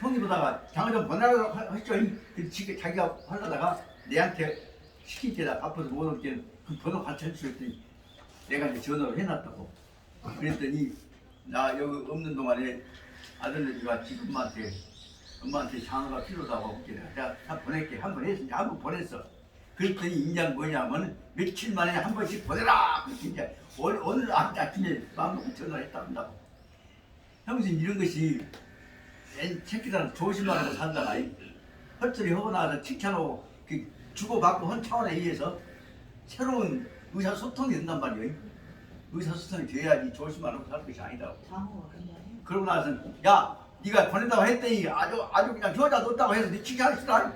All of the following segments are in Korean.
통이 보다가 장을 좀 보내라고 했죠. 자기가 하려다가 내한테 시킬 때다 바빠서 못 올게 그 번호 같이 해주랬더니 내가 이제 전화를 해놨다고. 그랬더니 나 여기 없는 동안에 아들내미가 지금 엄마한테 장어가 필요하다고 내가 다 보낼게. 한 번 했으니 한 번 보냈어. 그랬더니 인장 뭐냐면 며칠 만에 한 번씩 보내라. 그렇게 이제 오늘 아침에 마음 먹고 전화를 했다 한다고. 형님 이런 것이 새끼들한테 조심하라고 산다가 헛소리 하고 나서 칭찬하고 주고받고 한 차원에 의해서 새로운 의사소통이 된단 말이에요. 의사소통이 돼야지 조심하라고 살 것이 아니다고. 그러고 나서 야 네가 보낸다고 했더니 아주 그냥 겨자 넣었다고 해서 네 칭찬했어.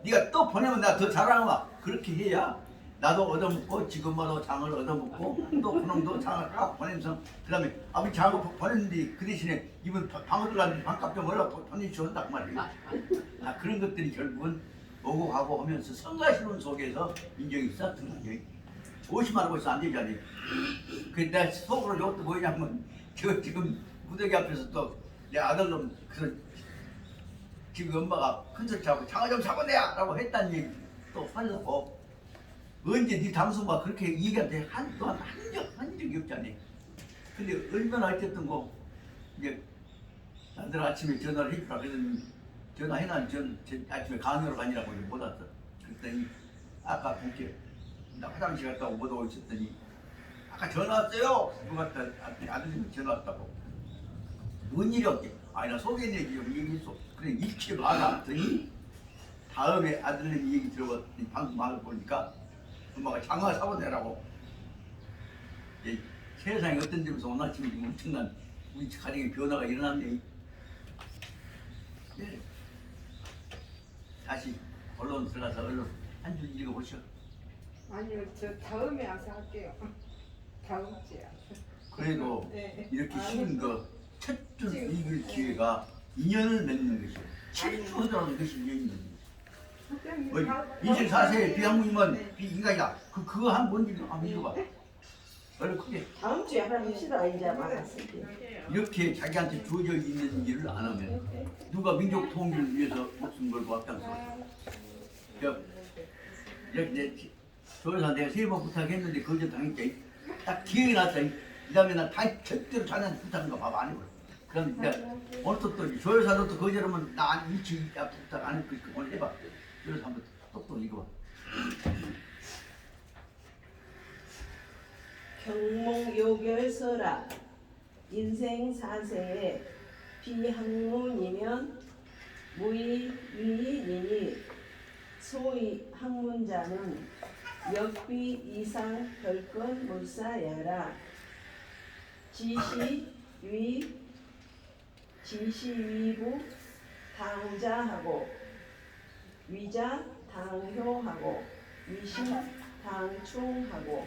네가 또 보내면 내가 더 잘하는 거야. 그렇게 해야 나도 얻어먹고 지금마도 장을 얻어먹고 또 그놈도 장을 딱 보내면서 그 다음에 아버지 장을 보냈는데 그 대신에 이번 방을 들어갔는데 방값 좀 얼라 보내주신단 말이에요. 그런 것들이 결국은 오고 가고 하면서 성가시론 속에서 인정이 쌓던 거예요. 조심하라고 해서 안 되잖아요. 그 내가 속으로 이것도 뭐냐면 지금 무더기 앞에서 또 내 아들놈 지금 엄마가 큰 소리 하고 장을 좀 잡아내야 라고 했다는 얘기 또 화내고 언제 네 당수가 그렇게 얘기한테 한 적이 없잖아요. 근데 얼마나 어쨌든 이제 남들 아침에 전화를 해주라 그랬더니 전화해놔 아침에 강의로 가니라고 못 왔어. 그랬더니 아까 본께 나 화장실 갔다 오고 못 오고 있었더니 아까 전화 왔어요. 누가 아들님이 전화 왔다고. 뭔 일이 없지? 아니 나 소개내지 좀 얘기했어. 그래 일치 봐라 했더니 다음에 아들님 얘기 들어봤더니 방금 말을 보니까 엄마가 장화 사고내라고. 세상에 어떤 점에서 오늘 아침에 엄청난 우리 가정의 변화가 일어났네. 다시 언론 들어가서 언론 한 줄 읽어보시오. 아니요, 저 다음에 와서 할게요. 다음 주에. 그래도 네. 이렇게 쉬운 첫 줄 읽을 기회가 인연을 맺는 것이요. 7주 하더라도 그것이 인연이 맺는 것이요. 인생 4세에 비학문이면 비인간이다. 그거 한 뭔지 한번 읽어봐. 얼른 크게. 다음 주에 하나 합시다. 이제 막았을게. 이렇게 자기한테 주어져 있는 일을 안 하면 누가 민족 통일을 위해서 목숨 걸고 앞장서. 이렇게 조여사 내가 3번 부탁했는데 거절 당했지. 딱 기회가 났다. 그 다음에 난 절대로 자네한테 부탁한 거 봐봐 안 해버려. 그럼 내가 오늘 또 조여사도 또 거절하면 나 일치 부탁 안 했고 오늘 해봐. 조여사 한번 똑똑 읽어봐. 경몽요결서라. 인생 4세에 비학문이면 무의위이니 소위 학문자는 역비 이상 별건 물사야라. 지시위부 당자하고 위자 당효하고 위신 당충하고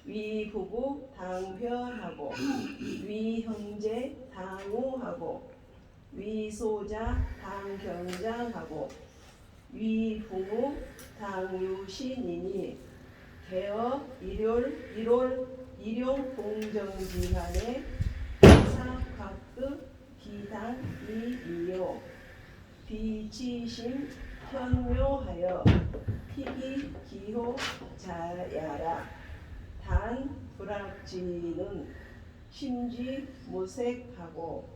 위부부 당변하고 위형제 당우하고 위소자 당경장하고 위부모 당유신이니 개어 일용 공정지간에 사각극 비당이이요 비치심 현묘하여 희귀 기호 자야라. 단 불악지는 심지 무색하고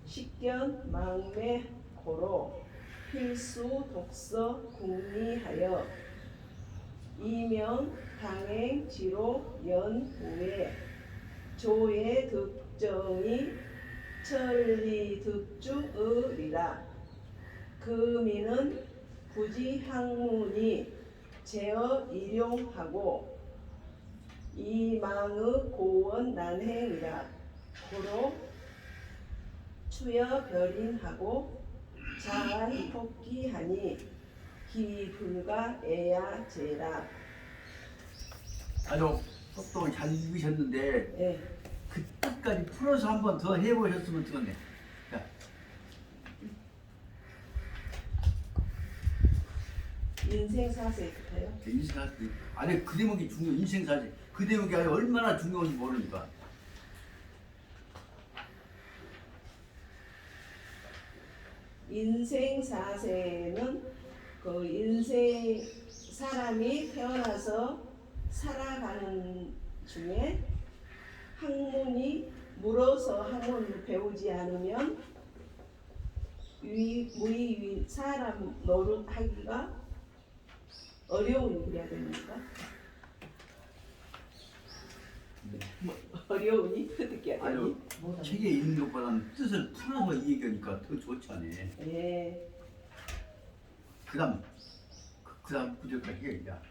식견 망매고로 필수 독서 궁리하여 이명 당행 지로 연후에 조의 득정이 천리득주의리라. 금이는 굳이 학문이 제어 일용하고 이망의 고원 난행이라. 고로 추여 별인하고 자안 복귀하니 기불가 애야 제라. 아주 똑똑히 잘 읽으셨는데 예. 그 끝까지 풀어서 한 번 더 해보셨으면 좋겠네. 자, 인생 사세부터요? 인생사지. 아니 그 대목이 인생사지. 그 대목이 얼마나 중요한지 모르니까. 인생 4세는 그 인생 사람이 태어나서 살아가는 중에 학문이 물어서 학문을 배우지 않으면 무의 사람 노릇하기가 어려운 일이야 됩니까? 어려우니 어떻게 해야 되니? 아유, 책에 있는 것보다는 뜻을 풀어서 얘기하니까 더 좋잖아요. 예, 그다음 그다음 구절까지 얘기야.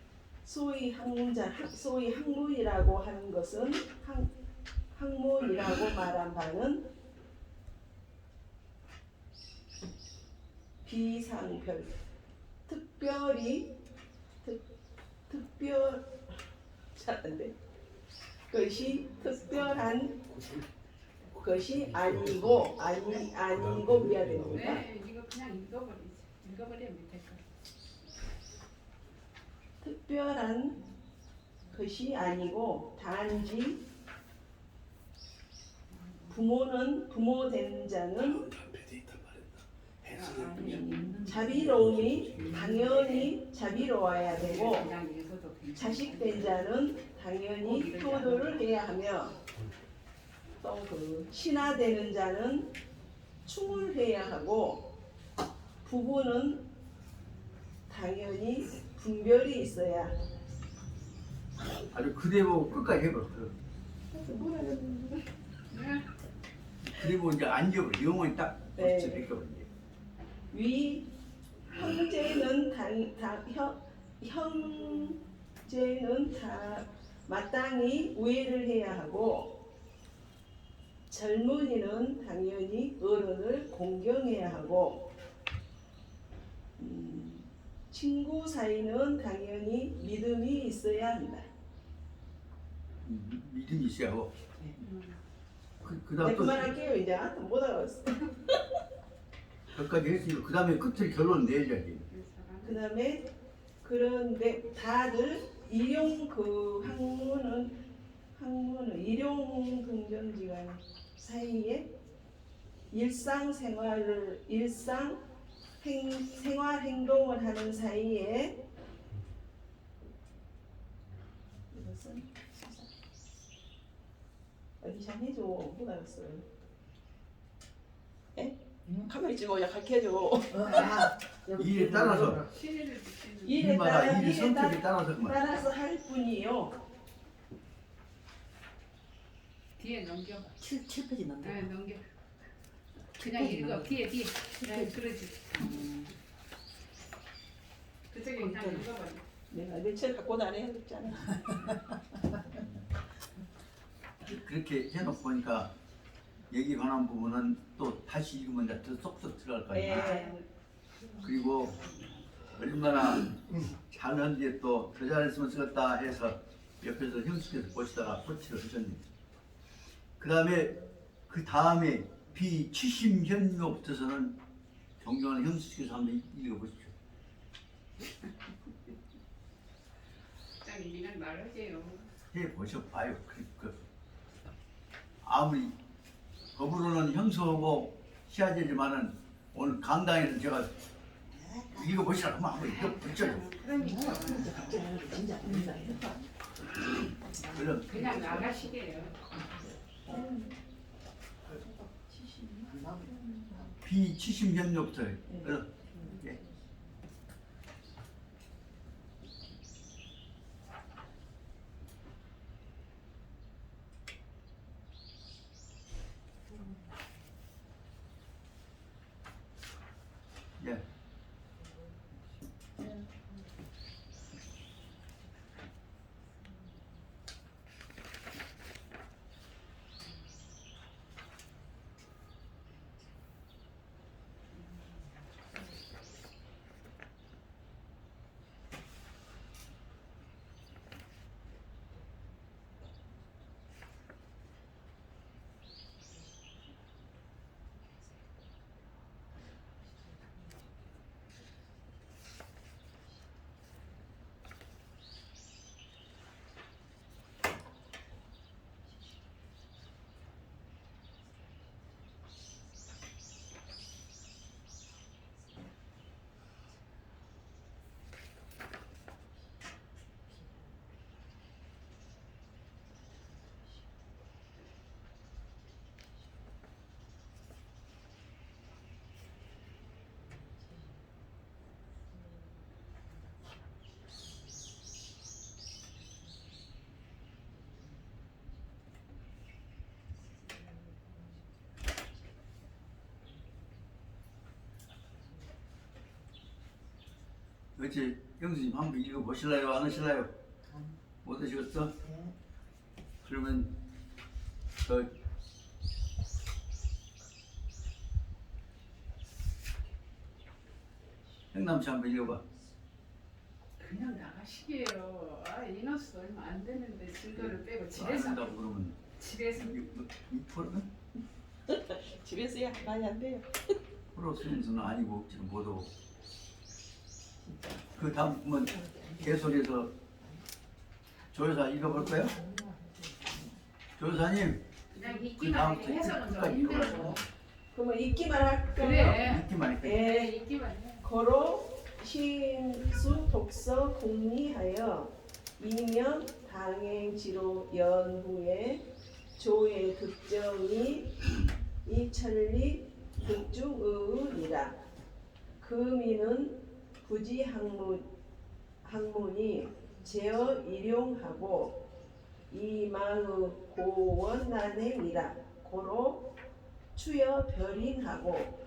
소위 학문이라고 하는 것은 학문이라고 말한 바는 비상별, 특별히 특별 잘안돼. 것이 특별한 것이 아니고 해야 됩니까? 네, 이거 그냥 읽어버리지. 읽어버리면 될 거야. 특별한 것이 아니고 단지 부모된 자는 자비로움이 당연히 자비로워야 되고 그냥 읽어도 괜찮아. 자식된 자는 당연히 효도를 해야 하며 또 그 신하되는 자는 충을해야 하고 부부는 당연히 분별이 있어야 아주 그대로 끝까지 해버렸어. 그리고 이제 안 접어. 영원히 딱 네. 붙여 벗겨버리지. 위 형제는 형제는 다 마땅히 우애를 해야 하고 젊은이는 당연히 어른을 공경해야 하고 친구 사이는 당연히 믿음이 있어야 한다. 믿음이 있어야 하고. 네, 그다음 또 그만할게요. 이제 못 알아봤어. 여기까지 했으니까 그다음에 끝을 결론 내야지. 그 다음에 그런데 다들 일용 그 학문은 일용 긍정지간 사이에 생활 행동을 하는 사이에 이것은 어디 좀 해줘. 못 알았어요. 에? 가만히 있지 뭐야 가르쳐줘. 일에 따라서 신의를 지키는 일에 일마다 따라 일 성격에 따라서 그만. 따라서 할 뿐이요. 뒤에 넘겨봐. 7페이지 넘겨. 네, 넘겨. 그냥 읽어. 뒤에. 네, 그러지. 그쪽에 그냥 읽어버려. 내가 며칠 갖고 다녀야 했잖아. 그렇게 해놓고 보니까 얘기 관한 부분은 또 다시 읽으면 이제 더 쏙쏙 들어갈 거 아니야. 예. 그리고 얼마나 잘하는지 또 더 잘했으면 쓰겠다 해서 옆에서 형식에서 보시다가 코치를 하셨는데 그 다음에 비취심현료부터서는 존경하는 형식에서 한번 읽어보십시오. 딱 그냥 말하세요. 해보셔봐요. 아무리 법으로는 형수하고 시아제지만은 오늘 강당에서 제가 읽어보시라고 하면 한번 읽어보죠. 그러니까 진짜 안 된다. 그럼 그냥 나가시게요. 비취심현료부터 그럼 예. 예. 어째 영수님 한번 읽어보실래요? 안 하실래요? 못 하시겠어? 네. 그러면 그 행남씨 한번 읽어봐. 그냥 나가시게요. 아 인원수 얼마 안 되는데 증거를 빼고 안 집에서 한다고 그러면 집에서 6%는? 집에서야 많이 안 돼요. 프로 수능수는 아니고 지금 못하고 그 다음은 개소리에서 조여사 읽어볼까요? 조여사님 그냥 그 읽기만 다음부터 해. 해석은 좀 끝까지 힘들고. 읽어봐요. 그러면 읽기만 할까요? 그래. 읽기만 할까요? 네, 예. 읽기만 해. 거로 시인수 독서 공리하여 이면 당행지로 연후에 조의 득정이 이천리 득중의이라. 금이는 부지 학문이 제어 일용하고 이마의 고원난행이라. 고로 추여 별인하고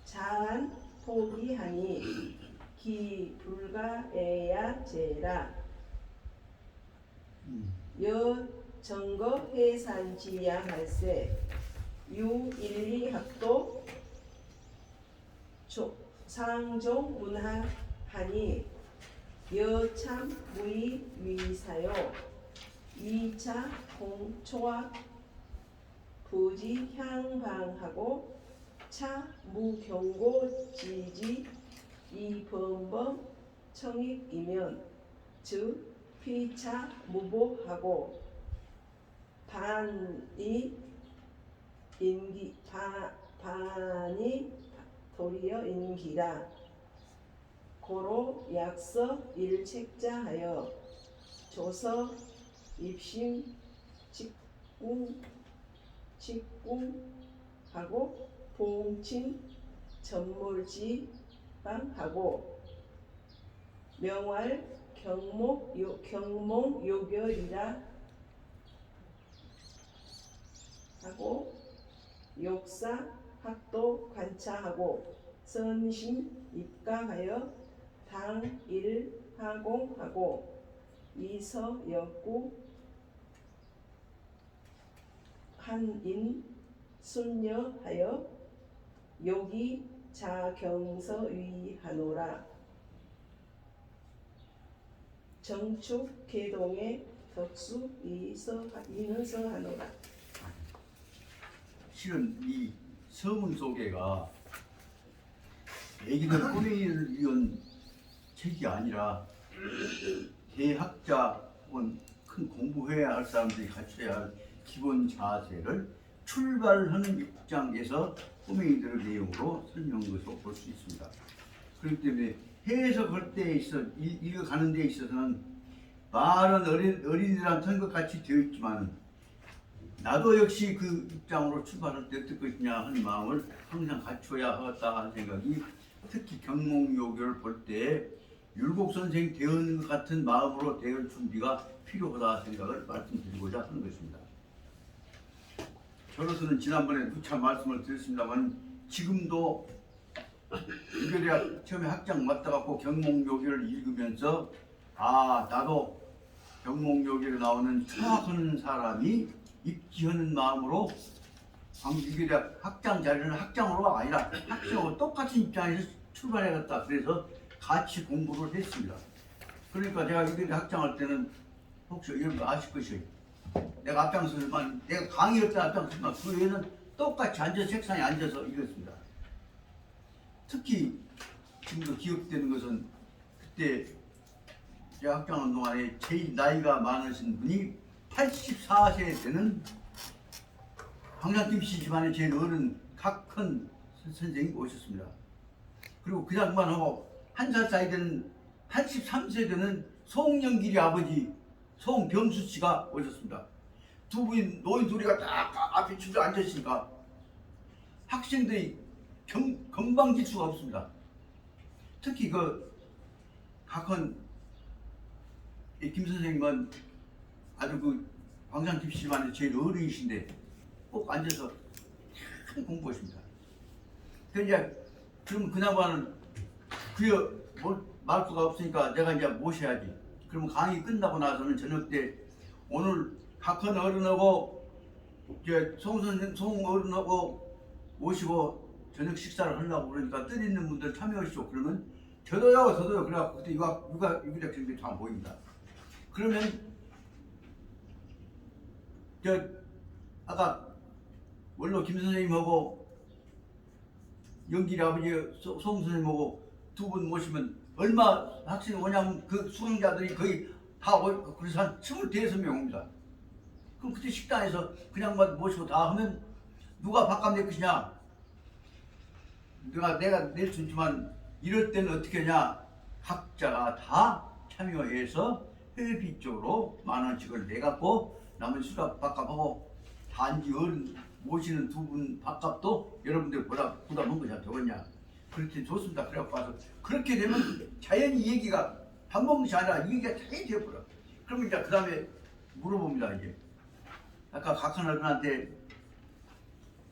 자한 포기하니 기 불가에야 제라. 여 정거 해산지야할세 유 일리학도 상종 문하하니 여참 무의 위사요 이차 공초와 부지 향방하고 차 무경고 지지 이범범 청익이면 즉 피차 무보하고 반이 도리어 인기라. 고로 약서 일책자하여 조서 입심 직궁하고 봉친 전몰지방하고 명활 경몽 요결이라 하고 욕사 학도 관차하고 선심 입가하여 당일 하공하고 이서 역구 한인 순녀하여 요기 자경서위하노라. 정축 개동의 덕수 이는서 하노라. 실은 이 서문 소개가 애기들 꾸미기를 위한 책이 아니라 대학자 혹은 큰 공부해야 할 사람들이 갖춰야 할 기본 자세를 출발하는 입장에서 꼬맹이들의 내용으로 설명한 것으로 볼 수 있습니다. 그렇기 때문에 해석할 때에 있어 읽어가는 데 있어서는 말은 어린이랑 한 것 같이 되어 있지만 나도 역시 그 입장으로 출발할 때 어떨 것이냐 하는 마음을 항상 갖춰야 하겠다 하는 생각이 특히 경몽요교를 볼 때 율곡 선생이 되어있는 것 같은 마음으로 대할 준비가 필요하다 생각을 말씀드리고자 하는 것입니다. 저로서는 지난번에 누차 말씀을 드렸습니다만 지금도 유교대학 처음에 학장 맡아갖고 경몽요교를 읽으면서 아 나도 경몽요교에 나오는 추학하는 사람이 입지하는 마음으로 유교대학 학장 자리는 학장으로가 아니라 학생하고 똑같은 입장에서 출발해야겠다. 그래서 같이 공부를 했습니다. 그러니까 제가 유교대학 학장할 때는 혹시 이런 거 아실 것이에요. 내가 앞장서만 내가 강의할 때 앞장서만 그 외에는 똑같이 앉아서 책상에 앉아서 읽었습니다. 특히 지금도 기억되는 것은 그때 제가 학장하는 동안에 제일 나이가 많으신 분이 84세 되는 황산김씨 집안의 제일 어른 각큰 선생님이 오셨습니다. 그리고 그 양반하고 한 살 차이 되는 83세 되는 송영길이 아버지 송병수 씨가 오셨습니다. 두 분이 노인 둘이가 딱 앞에 줄에 앉으시니까 학생들이 건방질 수가 없습니다. 특히 그 각한 김 선생님은 아주 그 광산 김씨 집안의 제일 어른이신데 꼭 앉아서 큰 공부하십니다. 그러니까 그럼 그나마는 그의 말 수가 없으니까 내가 이제 모셔야지. 그러면 강의 끝나고 나서는 저녁 때 오늘 박헌 어른하고 송 어른하고 모시고 저녁 식사를 하려고 그러니까 뜻 있는 분들 참여하시오. 그러면 저도요. 그래갖고 그때 유기적 준비 다 모입니다. 그러면 아까 원로 김 선생님하고 영길이 아버지 송 선생님하고 두 분 모시면 얼마 학생이 오냐면 그 수강자들이 거의 다 그래서 한 25명 옵니다. 그럼 그때 식당에서 그냥 모시고 다 하면 누가 밥값 낼 것이냐? 내가 낼 수 있지만 이럴 때는 어떻게 하냐? 각자가 다 참여해서 회비 쪽으로 10,000원씩을 내갖고 남은 수납 밥값하고 단지 어른 모시는 두 분 밥값도 여러분들 부담한 것이 되겠냐? 그렇게 좋습니다. 그래갖고 와서 그렇게 되면 자연히 이 얘기가 밥 먹는 것이 아니라 이 얘기가 자연히 되어버려. 그러면 이제 그 다음에 물어봅니다. 이제 아까 각한 어른한테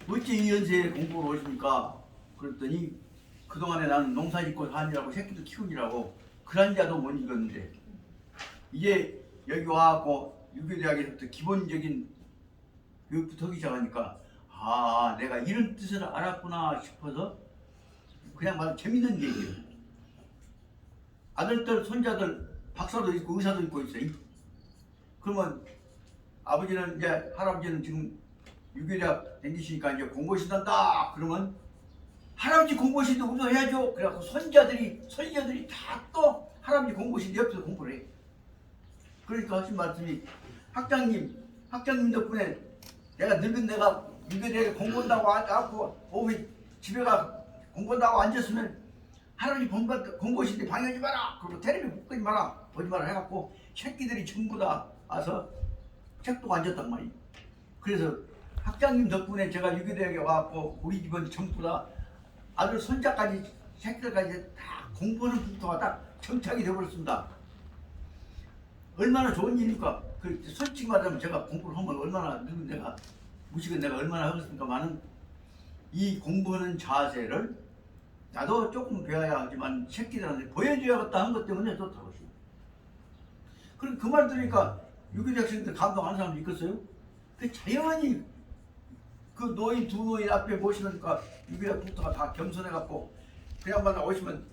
어째 이 연세에 공부를 오십니까? 그랬더니 그동안에 나는 농사 짓고 사느라고 새끼도 키우느라고 그런 자도 못 익었는데 이제 여기 와갖고 유교대학에서부터 기본적인 교육부터 하기 시작하니까 아 내가 이런 뜻을 알았구나 싶어서 그냥 말 재밌는 얘기예요. 아들들 손자들 박사도 있고 의사도 있고 있어요. 그러면 아버지는 이제 할아버지는 지금 유교대학 다니시니까 이제 공부하신단다 그러면 할아버지 공부하시는데 우리도 해야죠. 그래갖고 손자들이 다 또 할아버지 공부하시는데 옆에서 공부를 해. 그러니까 하신 말씀이 학장님 덕분에 내가 늙은 내가 유교대학에 공부한다고 앉고 오후에 집에 가 공부한다고 앉았으면 할아버지 공부하시는데 방해하지 마라. 그리고 텔레비 보지 마라. 보지 마라 해갖고 새끼들이 전부 다 와서 책도 앉았단 말이에요. 그래서 학장님 덕분에 제가 유교대학에 와갖고 우리 집은 전부 다 아들 손자까지 새끼들까지 다 공부하는 풍토가 딱 정착이 되어버렸습니다. 얼마나 좋은 일입니까? 솔직히 말하면 제가 공부를 하면 얼마나 늙은 내가 무식은 내가 얼마나 하겠습니까만은 이 공부하는 자세를 나도 조금 배워야 하지만 새끼들한테 보여줘야겠다 한 것 때문에 좋다고 했습니다. 그럼 그 말 들으니까 유교대학생들 감동하는 사람도 있겠어요? 그 자연히 그 노인 두 노인 앞에 모시니까 유교대학 부터가 다 겸손해갖고 그냥만 오시면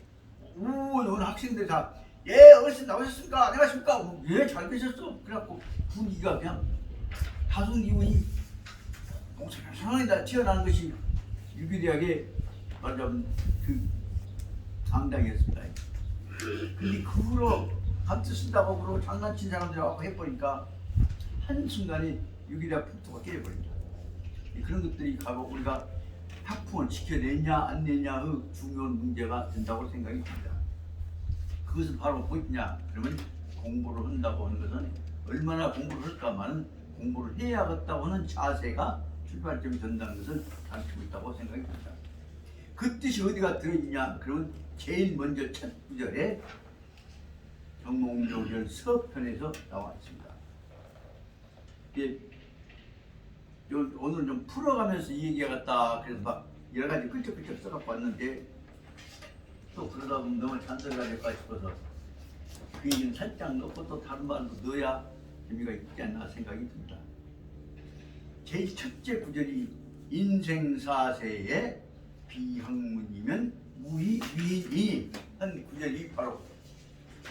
오는 학생들이 다 예 어르신 나오셨습니까? 안녕하십니까? 예 잘 계셨어. 그래갖고 분위기가 그냥 다소 기운이 상당히 튀어나오는 것이 유교대학의 말하자면 그 상당이었습니다. 근데 그 후로 감투 쓴다고 그러고 장난친 사람들하고 해버리니까 한순간에 유교대학 풍토가 깨져버립니다. 그런 것들이 가고 우리가 학풍을 지켜내냐 안 내냐의 중요한 문제가 된다고 생각이 듭니다. 그것은 바로 무엇이냐? 그러면 공부를 한다고 하는 것은 얼마나 공부를 할까만은 공부를 해야겠다고 하는 자세가 출발점이 된다는 것을 가르치고 있다고 생각이 듭니다. 그 뜻이 어디가 들어있냐? 그러면 제일 먼저 첫 구절에 경몽묘절 서편에서 나와 있습니다. 오늘 좀 풀어가면서 이 얘기하겠다 그래서 막 여러 가지 끌적끌적 써갖고 왔는데 또 그러다 보면 너무 잔소리가 될까 싶어서 그 얘기는 살짝 넣고 또 다른 말도 넣어야 의미가 있지 않나 생각이 듭니다. 제일 첫째 구절이 인생사세의 비학문이면 무의위인이 한 구절이 바로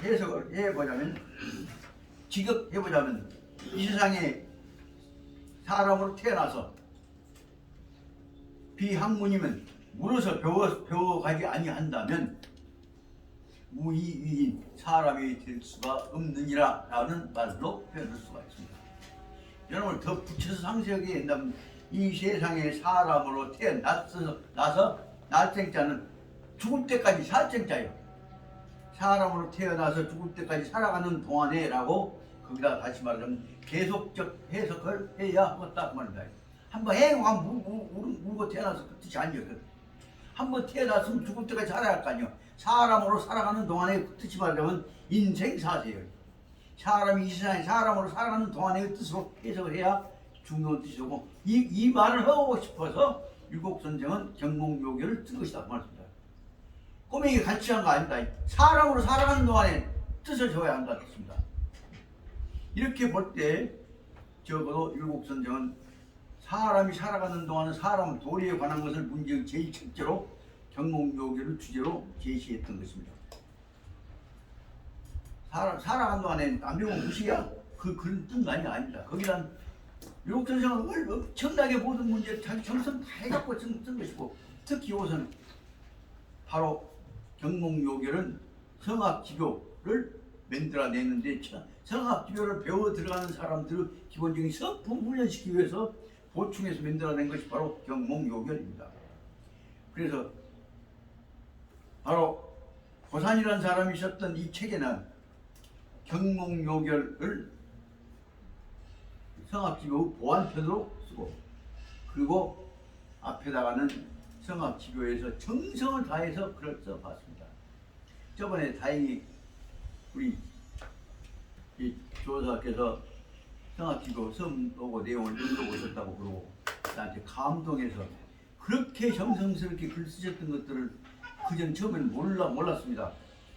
해석을 해보자면 직역해보자면 이 세상에 사람으로 태어나서 비학문이면 물어서 배워가지 아니한다면 무의위인 사람이 될 수가 없느니라 라는 말로 표현할 수가 있습니다. 여러분 더 붙여서 상세하게 한다면 이 세상에 사람으로 태어나서 날생자는 죽을 때까지 살생자예요. 사람으로 태어나서 죽을 때까지 살아가는 동안에 라고 거기다 다시 말하면 계속적 해석을 해야 하겠다 그 말입니다. 한번 물고 태어나서 그 뜻이 아니에요. 한번 태어났으면 죽을 때까지 살아야 할 거 아니에요. 사람으로 살아가는 동안에 그 뜻이 말하자면 인생사세요. 사람이 이 세상에 사람으로 살아가는 동안의 뜻으로 해석을 해야 중요한 뜻이고 이 말을 하고 싶어서 율곡선생은 경몽묘교를 쓴 것이다 그 말입니다. 꼬맹이가 가르치는 거 아니다. 사람으로 살아가는 동안에 뜻을 세워야 한다 뜻입니다. 이렇게 볼 때 적어도 율곡선생은 사람이 살아가는 동안은 사람 도리에 관한 것을 문제의 제일 첫째로 경몽묘기를 주제로 제시했던 것입니다. 살아가는 동안에 안 배우면 무시야. 그런 뜻이 아닙니다. 거기란 율곡선생은 엄청나게 모든 문제 자기 정성 다 해갖고 쓴 것이고, 특히 이것은 바로 경몽묘결은 성악지교를 만들어내는데, 성악지교를 배워 들어가는 사람들의 기본적인 성품 훈련시키기 위해서 보충해서 만들어낸 것이 바로 경몽묘결입니다. 그래서 바로 고산이라는 사람이 썼던 이 책에는 경몽묘결을 성악지교 보완편으로 쓰고, 그리고 앞에다가는 성악지교에서 정성을 다해서 글을 써봤습니다. 저번에 다행히 우리 이 조사께서 성악지교 성 보고 내용을 읽어보셨다고 그러고 나한테 감동해서 그렇게 정성스럽게 글 쓰셨던 것들을 그전 처음에는 몰랐습니다.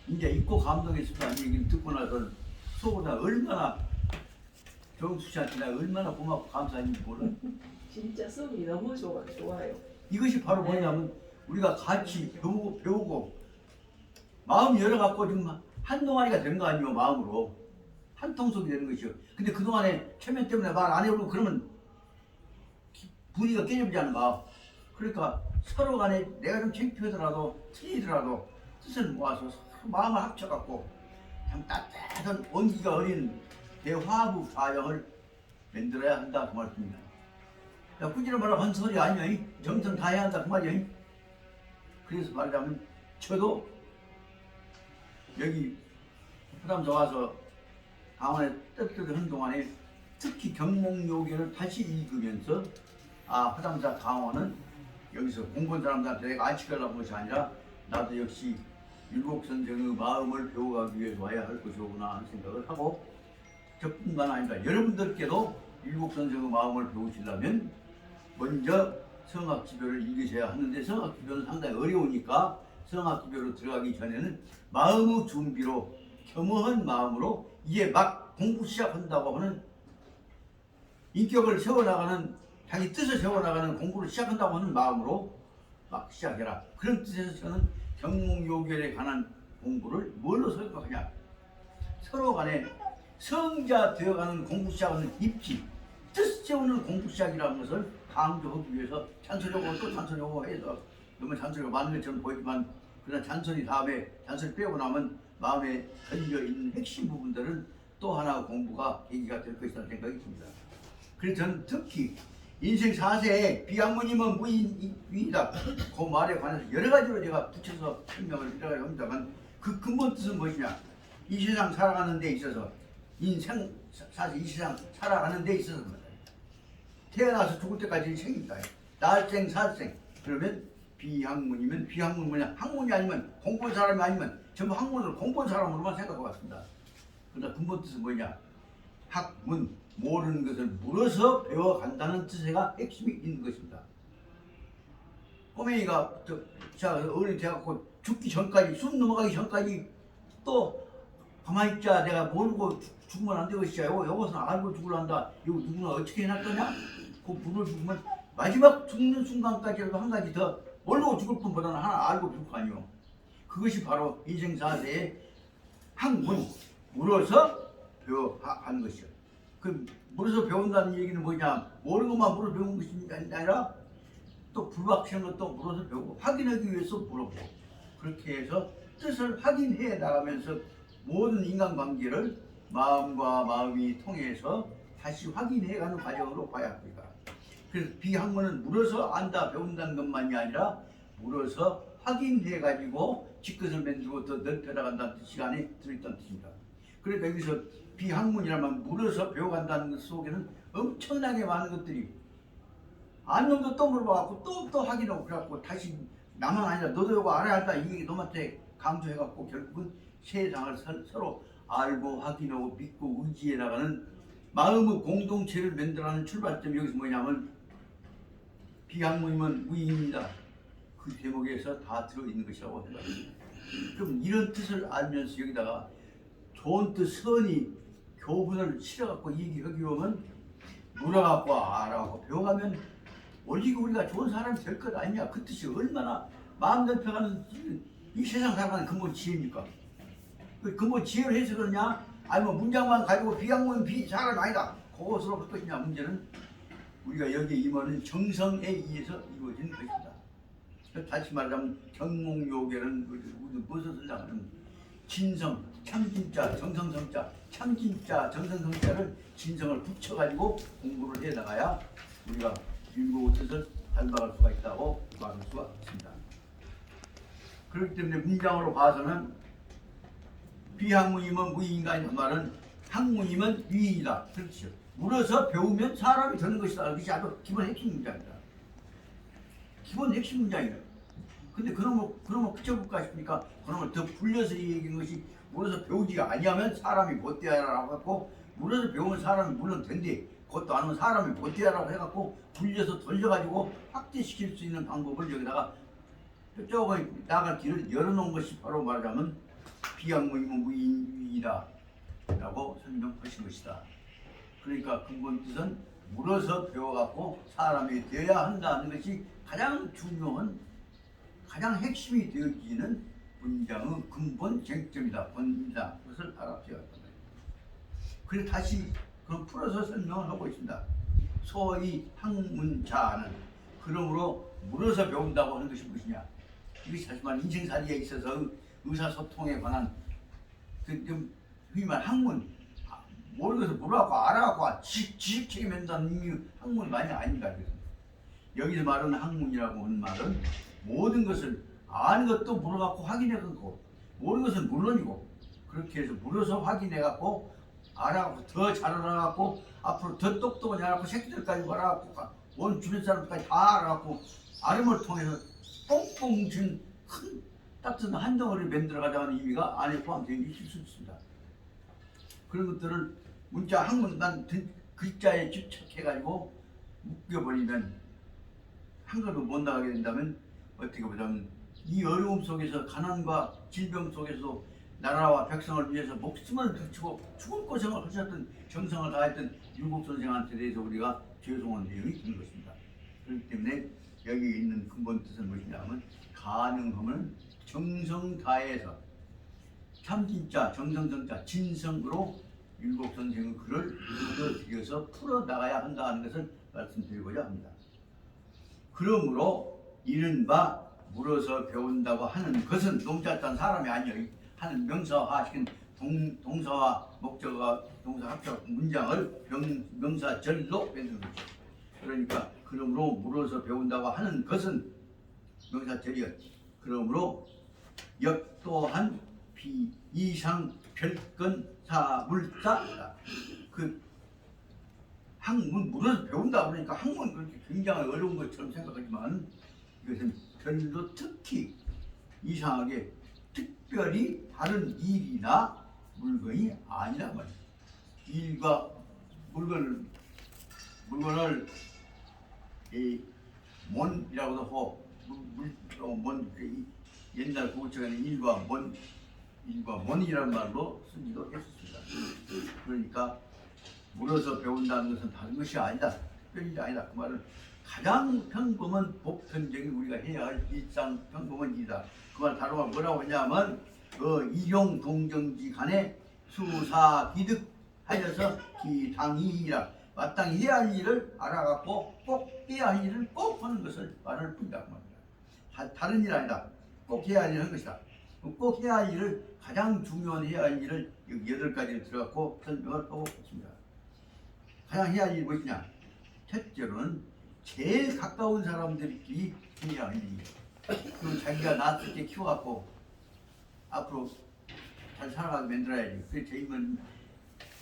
이제 읽고 감동했습니다. 이 얘기를 듣고 나서 속으로 얼마나 정수 씨한테 내가 얼마나 고맙고 감사한지 몰라. 진짜 썸이 너무 좋아요. 이것이 바로 뭐냐면 우리가 같이 배우고 마음 열어갖고 지금 한 동아리가 된 거 아니에요. 마음으로 한 통속이 되는 것이요. 근데 그동안에 체면 때문에 말 안 해오고 그러면 분위기가 깨져버리지 않는가. 그러니까 서로 간에 내가 좀 창피하더라도 틀리더라도 뜻을 모아서 서로 마음을 합쳐갖고 참 따뜻한 온기가 어린 대화부 과정을 만들어야 한다 그 말씀입니다. 야, 꾸지를 말하고 한 소리 아니야. 정성 다해야 한다 그 말이야. 그래서 말하자면 저도 여기 부담서 와서 강원에 뜨뜻한 동안에 특히 경몽묘기를 다시 읽으면서 화담사 강원은 여기서 공부한 사람들한테 내가 안치려고 것이 아니라 나도 역시 율곡선생의 마음을 배워가기 위해서 와야 할 것이구나 하는 생각을 하고, 저뿐만 아니라 여러분들께도 율곡선생의 마음을 배우시려면 먼저 성악지교를 읽으셔야 하는데, 성악지교는 상당히 어려우니까 성악지교로 들어가기 전에는 마음의 준비로 겸허한 마음으로 이제 막 공부 시작한다고 하는 인격을 세워나가는 자기 뜻을 세워나가는 공부를 시작한다고 하는 마음으로 막 시작해라. 그런 뜻에서 저는 경몽묘결에 관한 공부를 뭘로 설명하냐, 서로 간에 성자 되어가는 공부 시작하는 입지, 뜻 세우는 공부 시작이라는 것을 강조하기 위해서 잔소리하고 또 잔소리하고 해서 너무 잔소리가 많은 것처럼 보이지만, 그러나 잔소리 다음에 잔소리 빼고 나면 마음에 걸려있는 핵심 부분들은 또 하나 공부가 계기가 될 것이라는 생각이 듭니다. 그래서 저는 특히 인생 4세에 비학문이면 무인이다 그 말에 관해서 여러 가지로 제가 붙여서 설명을 드려야 합니다만, 그 근본 뜻은 무엇이냐, 이 세상 살아가는 데 있어서 인생 4세 이 세상 살아가는 데 있어서 태어나서 죽을 때까지 생입니다. 날생 살생. 그러면 비학문이면 비학문 뭐냐, 학문이 아니면 공부한 사람이 아니면 전부 학문을 공부한 사람으로만 생각하고 왔습니다. 그러나 근본 뜻은 뭐냐, 학문, 모르는 것을 물어서 배워간다는 뜻에가 핵심이 있는 것입니다. 꼬맹이가 어른이 돼갖고 죽기 전까지, 숨 넘어가기 전까지 또 가만히 있자, 내가 모르고 죽으면 안 되겠지요. 이것은 알고 죽을란다. 이거 누구나 어떻게 해놨더냐? 그 불을 죽으면 마지막 죽는 순간까지라도 한 가지 더 모르고 죽을 뿐보다는 하나 알고 죽을 거 아니오. 그것이 바로 인생 4세의 학문, 물어서 배워가는 것이요. 그 물어서 배운다는 얘기는 뭐냐, 모르는 것만 물어서 배우는 것이 아니라 또 불확실한 것도 물어서 배우고 확인하기 위해서 물어보고, 그렇게 해서 뜻을 확인해 나가면서 모든 인간관계를 마음과 마음이 통해서 다시 확인해가는 과정으로 봐야 합니다. 그래서 비학문은 물어서 안다 배운다는 것만이 아니라 물어서 확인해가지고 지껏을 만들고 더 넓혀나간다는 뜻이 안에 들어있다는 뜻입니다. 그러니까 여기서 비학문이라면 물어서 배워간다는 것 속에는 엄청나게 많은 것들이 아는 놈도 또 물어봐갖고 또 확인하고 그래갖고 다시 나만 아니라 너도 이거 알아야 한다 이 얘기 놈한테 강조해갖고 결국은 세상을 서로 알고 확인하고 믿고 의지해 나가는 마음의 공동체를 만들어가는 출발점이 여기서 뭐냐면 비학문이면 무인입니다. 그 대목에서 다 들어있는 것이라고 생각합니다. 그럼 이런 뜻을 알면서 여기다가 좋은 뜻 선이 교훈을 실어갖고 얘기하기로 하면 물어갖고 알아갖고 배워가면 원래 우리가 좋은 사람이 될 것 아니냐. 그 뜻이 얼마나 마음 넓혀가는 이 세상 살아가는 근본 지혜입니까? 그 근본 지혜를 해서 그러냐? 아니면 문장만 가지고 비양문 비사람 아니다. 그것으로 할 것이냐. 문제는 우리가 여기에 임하는 정성에 의해서 이루어진 것입니다. 다시 말하자면 경몽요괴는 무엇을 설명하는 진성, 참진자, 정성성자, 참진자, 정성성자를 진성을 붙여가지고 공부를 해나가야 우리가 율곡의 뜻을 닮아갈 수가 있다고 말할 수가 있습니다. 그렇기 때문에 문장으로 봐서는 비학문이면 무의인간이란 말은 학문이면 위인이다. 그렇죠. 물어서 배우면 사람이 되는 것이다. 그것이 아주 기본 핵심 문장이다. 기본 핵심 문장이에요. 근데 그놈을 그쳐볼까 싶으니까 그놈을 더 불려서 얘기한 것이 물어서 배우지가 아니하면 사람이 못 되야라고 해갖고 물어서 배우면 사람이 물론 된대. 그것도 안 하면 사람이 못 되야라고 해갖고 불려서 돌려가지고 확대시킬 수 있는 방법을 여기다가 조금 나갈 길을 열어놓은 것이 바로 말하자면 비학문이면 무인이다 라고 설명하신 것이다. 그러니까 근본 뜻은 물어서 배워갖고 사람이 되어야 한다는 것이 가장 중요한 가장 핵심이 되어지는 문장의 근본 쟁점이다. 본이다. 그것을 알아줘야 한다. 그래서 다시 그럼 풀어서 설명을 하고 있습니다. 소위 학문자는 그러므로 물어서 배운다고 하는 것이 무엇이냐? 이것이 사실 말 인생살이에 있어서 의사소통에 관한 좀 흔히 말 학문 모르는 것을 물어갖고 알아갖고 지식 책임낸다는 의미 학문이 많이 아닌가. 여기서 말하는 학문이라고 하는 말은 모든 것을 아는 것도 물어갖고 확인해갖고 모르는 것은 물론이고 그렇게 해서 물어서 확인해갖고 알아갖고 더 잘 알아갖고 앞으로 더 똑똑하게 알아갖고 새끼들까지 알아갖고 온 주변 사람들까지 다 알아갖고 알음을 통해서 뽕뽕 뭉친 큰 따뜻한 한 덩어리를 만들어가자는 의미가 안에 포함되어 있을 수 있습니다. 그런 것들을 문자 학문만 글자에 집착해가지고 묶여버리면 한글로 못 나가게 된다면 어떻게 보자면 이 어려움 속에서 가난과 질병 속에서 나라와 백성을 위해서 목숨을 바치고 죽을 고생을 하셨던 정성을 다했던 율곡 선생한테 대해서 우리가 죄송한 내용이 있는 것입니다. 그렇기 때문에 여기 있는 근본 뜻은 무엇이냐면 가능하면 정성 다해서 참진짜, 정성정자, 진성으로 율곡 선생의 글을 읽어드려서 풀어나가야 한다는 것을 말씀드리고자 합니다. 그러므로 이른바 물어서 배운다고 하는 것은 농자딴 사람이 아니요 하는 명사화시킨 동사와 목적어와 동사 합쳐 문장을 명사절로 만드는 거죠. 그러니까 그러므로 물어서 배운다고 하는 것은 명사절이요. 그러므로 역 또한 비이상 별건 사물사다. 그 학문 물어서 배운다 그러니까 학문 그렇게 굉장히 어려운 것처럼 생각하지만 이것은 별로 특히 이상하게 특별히 다른 일이나 물건이 아니란 말이에요. 일과 물건을 먼이라고도 하고 옛날 고구청에는 일과 먼이라는 말로 쓰기도 했었습니다. 그러니까 물어서 배운다는 것은 다른 것이 아니다. 특별히 아니다. 그 말은 가장 평범한 보편적인 우리가 해야 할 일상 평범한 일이다. 그 말 다루가 뭐라고 하냐면 이용 동정지 간에 수사 기득하여서 기당이라 마땅히 해야 할 일을 알아갖고 꼭 해야 할 일을 꼭 하는 것을 말할 뿐이다. 그 말이다. 다른 일 아니다. 꼭 해야 할 일을 하는 것이다. 꼭 해야 할 일을 가장 중요한 해야 할 일을 여기 8가지를 들어갖고 설명을 하고 있습니다. 가장 해야 할 일이 무엇이냐? 첫째로는 제일 가까운 사람들끼리 해야 할 일이에요. 그리고 자기가 낳았을 때 키워갖고 앞으로 잘 살아가게 만들어야지. 그래서 제일은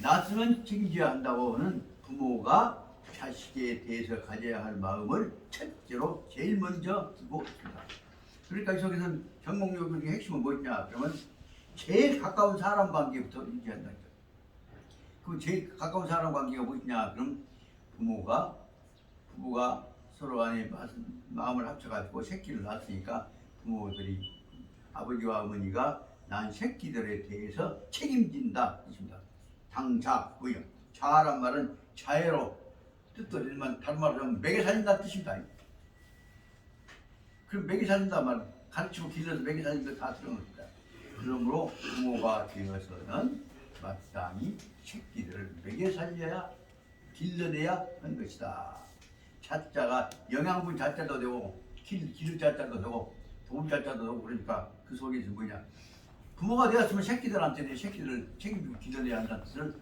낳았으면 책임져야 한다고 하는 부모가 자식에 대해서 가져야 할 마음을 첫째로 제일 먼저 두고 있습니다. 그러니까 이 속에서는 경몽요격의 핵심은 뭐냐? 그러면 제일 가까운 사람 관계부터 유지한다. 그럼 제일 가까운 사람 관계가 뭐냐? 그럼 부부가 서로 간에 마음을 합쳐가지고 새끼를 낳았으니까 부모들이 아버지와 어머니가 낳은 새끼들에 대해서 책임진다 뜻입니다. 당자 뭐요? 자란 말은 자애로 뜻들이지만 다른 말로 하면 먹여 살린다 뜻입니다. 그럼 먹여 살린다 말 가르치고 길러서 먹여 살린다 다 들은 겁니다. 그러므로 부모가 되어서는 마땅히 새끼들을 먹여 살려야 길러내야 하는 것이다. 자자가 영양분 자자도 되고 기르 자자도 되고 도움 자자도 되고 그러니까 그 속에서 뭐냐 부모가 되었으면 새끼들한테 새끼들을 책임지고 길러내야 한다는 뜻을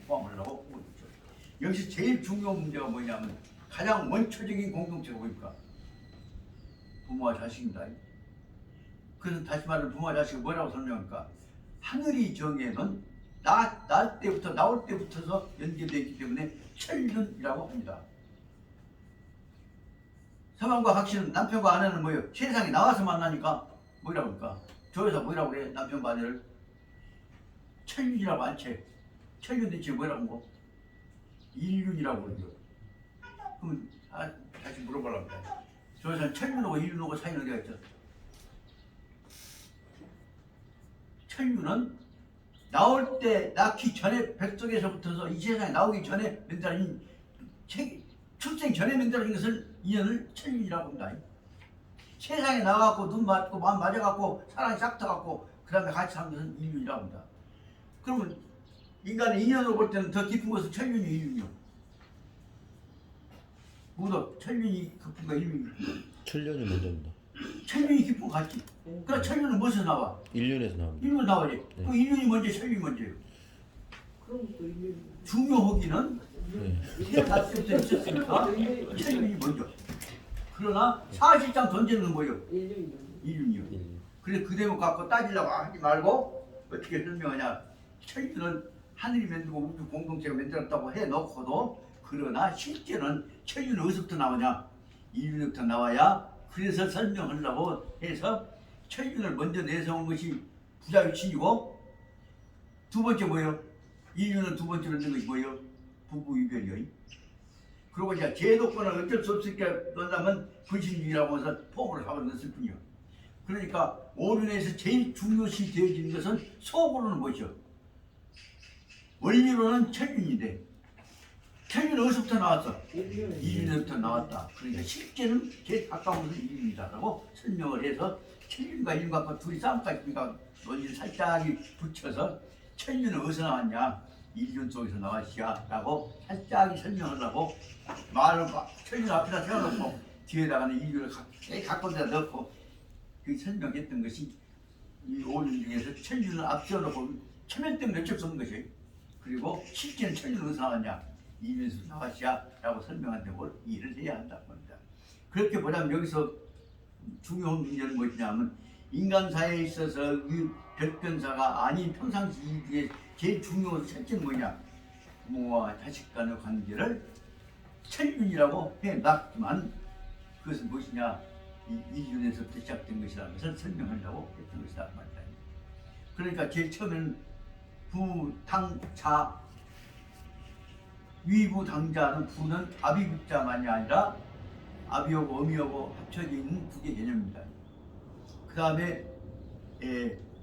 포함을 하고 있죠. 여기서 제일 중요한 문제가 뭐냐면 가장 원초적인 공동체가 뭡니까? 부모와 자식입니다. 그래서 다시 말하면 부모와 자식이 뭐라고 설명할까? 하늘이 정해는 나올 때부터서 연결되어 있기 때문에 천륜이라고 합니다. 서방과 각시는 남편과 아내는 뭐예요? 세상에 나와서 만나니까 뭐라고 할까? 조여서 뭐라고 그래? 남편과 아내를 천륜이라고 안 채. 천륜 대체 뭐라고 하고? 일륜이라고 그러죠. 그러면 다시 물어보라고 그래. 조여서는 천륜하고 일륜하고 차이는 어디가 있죠? 천륜은 나올 때 낳기 전에 뱃속에서부터서 이 세상에 나오기 전에 만들어진 출생 전에 만들어진 것을 인연을 천륜이라고 합니다. 세상에 나와갖고 눈 맞고 마음 맞아갖고 사랑이 싹 터갖고 그 다음에 같이 사는 것은 인륜이라고 합니다. 그러면 인간의 인연으로 볼 때는 더 깊은 것은 천륜이 인륜이요. 뭐더 천륜이 깊은가 인륜이 깊은가? 천년이 먼저입니다. 천륜이 깊은 거 같지? 그럼 천륜은 무엇에서 나와? 일년에서 나옵니다. 인륜 나와야지. 네. 그 인륜이 먼저 천륜이 먼저예요. 그럼 또 일년이. 중요하기는 네. 태어날 때부터 있었으니까 천륜이 먼저. 그러나 사실상 던지는 건 뭐예요? 일년이. 인륜이요. 일. 그래서 그 대목 갖고 따지려고 하지 말고 어떻게 설명하냐. 천륜은 하늘이 만들고 우주 공동체가 만들었다고 해놓고도 그러나 실제는 천륜은 어디서부터 나오냐? 인륜부터 나와야 그래서 설명하려고 해서 천륜을 먼저 내세운 것이 부자유친이고 두 번째 뭐예요? 인륜은 두 번째로 넣는 것이 뭐예요? 부부이별이요. 그리고 이제 제도권을 어쩔 수 없으니까 넣는다면 불신주의라고 해서 폼으로 잡아 넣었을 뿐이요. 그러니까 오륜에서 제일 중요시 되어지는 것은 속으로는 뭐죠? 원리로는 천륜인데 천륜은 어디서부터 나왔어? 인륜부터 나왔다. 그러니까 실제는 제일 가까운 것은 인륜이다라고 설명을 해서 천륜과 인륜과 둘이 싸움까지니까 논리를 살짝 붙여서 천륜은 어디서 나왔냐? 인륜 속에서 나왔시야라고 살짝 설명하려고 말을 천륜 앞에다 세워놓고 뒤에다가는 인륜을 갖고 데다 넣고 그 설명했던 것이 이 오륜 중에서 천륜을 앞세워놓고 천연 때문에 어쩔 수 없는 것이 그리고 실제는 천륜은 어디서 나왔냐? 이면서 나왔시야라고 설명한 걸 이해를 해야 한다고 합니다. 그렇게 보자면 여기서 중요한 문제는 뭐냐면 인간사에 있어서 이 별변사가 아닌 평상시 중에 제일 중요한 첫째는 뭐냐? 부모와 자식 간의 관계를 천륜이라고 해놨지만 그것은 무엇이냐? 이 이륜에서부터 시작된 것이라는 것을 설명하려고 했던 것이다 말이다. 그러니까 제일 처음에는 부당자 위부당자는 부는 아비국자만이 아니라 아비하고 어미하고 합쳐져 있는 두 개의 개념입니다. 그 다음에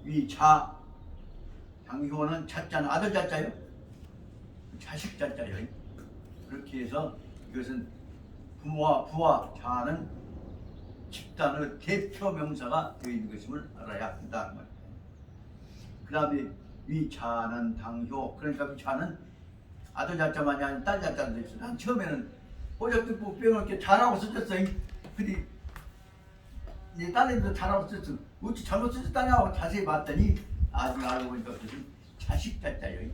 위자 당효는 자자는 아들 자자요, 자식 자자요. 그렇게 해서 이것은 부모와 부와 자는 집단의 대표 명사가 되어 있는 것임을 알아야 한다. 그 다음에 위자는 당효, 그러니까 위자는 아들 자자만이 아니라 딸 자자도 있어요. 난 처음에는 오작듣고 빼놓게 자라고 써졌어요. 근데 내 딸내미도 자라고 썼어. 어찌 잘못 썼다냐고 자세히 봤더니 아직 알고 보니까 그것은 자식 자자예요.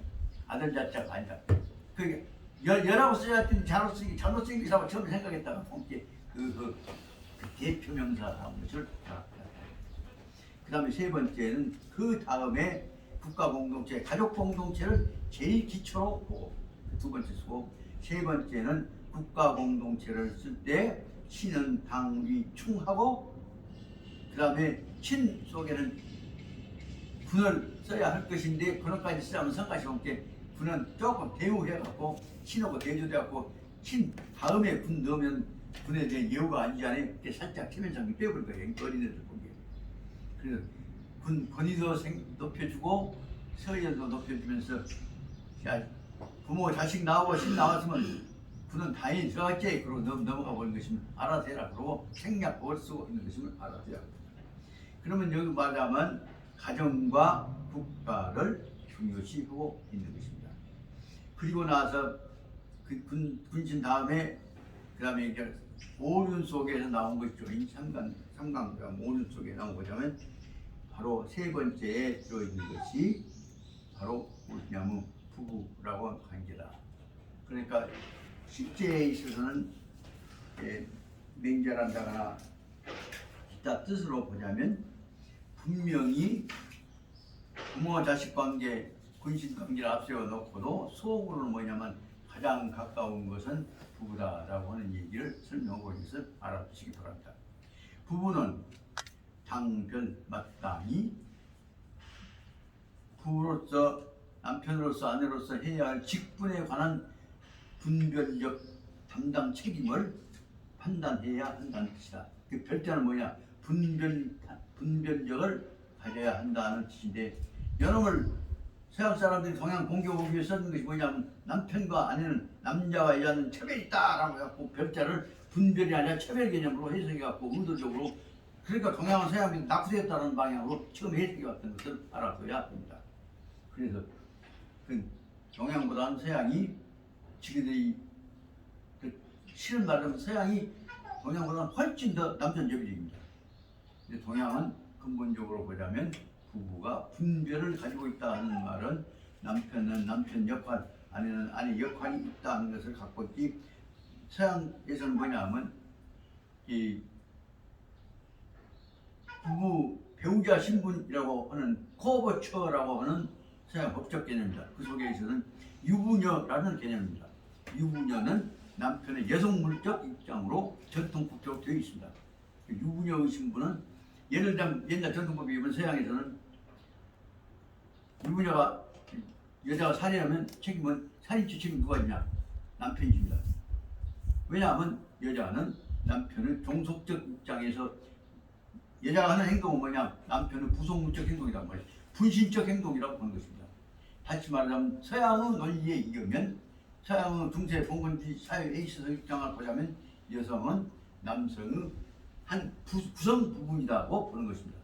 아들 자자가 아니라. 그게 열하고 써야 했더니 잘못 쓰기 이상하고 처음에 생각했다가 본게 그 대표 명사라는 것을 알았다. 그 다음에 세 번째는 그 다음에 국가 공동체, 가족 공동체를 제일 기초로 보고 두 번째 쓰고 세 번째는 국가 공동체를 쓸 때 신은 당위 충하고 그 다음에 신 속에는 군을 써야 할 것인데 군을까지 쓰자면 성까지 없게 군은 조금 대우해갖고 신하고 대조돼갖고 신 다음에 군 넣으면 군에 대한 예우가 아니지 않아요? 이렇게 살짝 체면상이 빼버린 거예요. 어린애들 보기에. 그래서 군 권위도 높여주고 서열도 높여주면서 야, 부모 자식 나오고 신 나왔으면 군은 당연히 들어갔지. 그러고 넘어가 버린 것이면 알아서 해라. 그러고 생략법을 쓰고 있는 것이면 알아서 해야 합니다. 그러면 여기 말하면 가정과 국가를 중요시 하고 있는 것입니다. 그리고 나서 그 군신 다음에 그 다음에 이제 오륜 속에서 나온 것이죠. 삼강과 오륜 속에 나온 거자면 바로 세 번째에 들어있는 것이 바로 무엇이냐면 부부라고 하는 관계다. 그러니까 실제에 있어서는 맹자란다거나 기타 뜻으로 보자면 분명히 부모 자식 관계, 군신 관계를 앞세워 놓고도 속으로는 뭐냐면 가장 가까운 것은 부부다라고 하는 얘기를 설명하고 있어서 알아두시기 바랍니다. 부부는 당별 마땅히 부부로서 남편으로서 아내로서 해야 할 직분에 관한 분별적 담당 책임을 판단해야 한다는 뜻이다. 그 별자는 뭐냐? 분별력을 가져야 한다는 뜻인데, 여러분 서양 사람들이 동양 공교보기에 위해 쓰는 것이 뭐냐면 남편과 아내는 남자와 여자는 차별이 있다라고 해갖고 별자를 분별이 아니라 차별 개념으로 해석해갖고 의도적으로, 그러니까 동양은 서양이 낙후되었다는 방향으로 처음 해석해왔던 것을 알아둬야 합니다. 그래서 그 동양보다는 서양이 지그들이 실은 말하면 서양이 동양보다는 훨씬 더 남편적입니다. 근데 동양은 근본적으로 보자면 부부가 분별을 가지고 있다는 말은 남편은 남편 역할, 아내는 아내 역할이 있다는 것을 갖고 있지, 서양에서는 뭐냐면 이 부부 배우자 신분이라고 하는 코버처라고 하는 서양 법적 개념입니다. 그 속에 있어서는 유부녀라는 개념입니다. 유부녀는 남편의 여성 물적 입장으로 전통법적으로 되어 있습니다. 유부녀의 신분은 예를 들면 옛날 전통법에 의하면 서양에서는 유부녀가 여자가 살인하면 책임은 살인죄 책임 누가 있냐? 남편이 집니다. 왜냐하면 여자는 남편의 종속적 입장에서 여자가 하는 행동은 뭐냐? 남편의 부속물적 행동이란 말이에요. 분신적 행동이라고 보는 것입니다. 다시 말하자면 서양의 논리에 의하면, 서양의 중세 봉건주의 사회에 있어서 입장을 보자면 여성은 남성의 한 구성 부분이라고 보는 것입니다.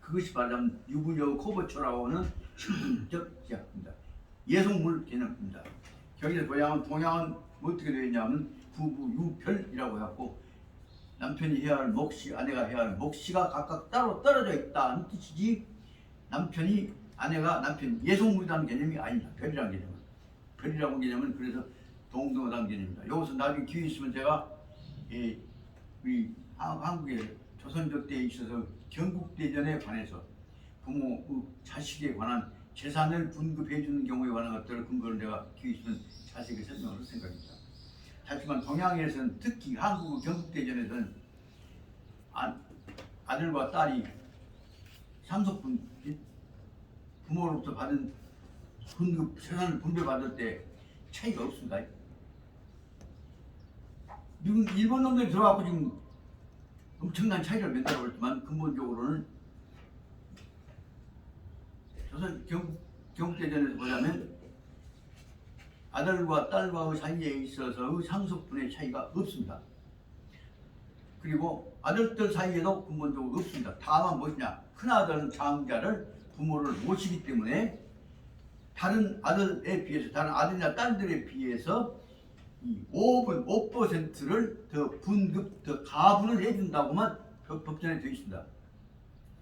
그것이 말하자면 유부녀 코버처라고 하는 신분적 제약입니다. 예속물 개념입니다. 여기서 보자면 동양은 어떻게 되어 있냐면 부부 유별이라고 해갖고 남편이 해야 할 몫이, 아내가 해야 할 몫이가 각각 따로 떨어져 있다는 뜻이지, 남편이 아내가 남편 예속물이라는 개념이 아닙니다. 별이라는 개념은. 별이라는 개념은 그래서 동등하다는 개념입니다. 여기서 나중에 기회 있으면 제가 우리 한국의 조선조 때에 있어서 경국대전에 관해서 부모 자식에 관한 재산을 분급해 주는 경우에 관한 것들을 근거로 내가 기회 있으면 자세히 설명을 할 생각입니다. 하지만 동양에서는 특히 한국 경국대전에서는 아들과 딸이 상속분, 부모로부터 받은 분급 재산을 분배받을 때 차이가 없습니다. 미국 일본 놈들이 들어와서 지금 엄청난 차이를 만들어 버렸지만 근본적으로는 조선 경국대전에서 보자면 아들과 딸과의 사이에 있어서의 상속분의 차이가 없습니다. 그리고 아들들 사이에도 근본적으로 없습니다. 다만 무엇이냐? 큰아들은 장자를 부모를 모시기 때문에 다른 아들에 비해서, 다른 아들이나 딸들에 비해서 이 5%를 더 분급, 더 가분을 해준다고만 법전에 되어 있습니다.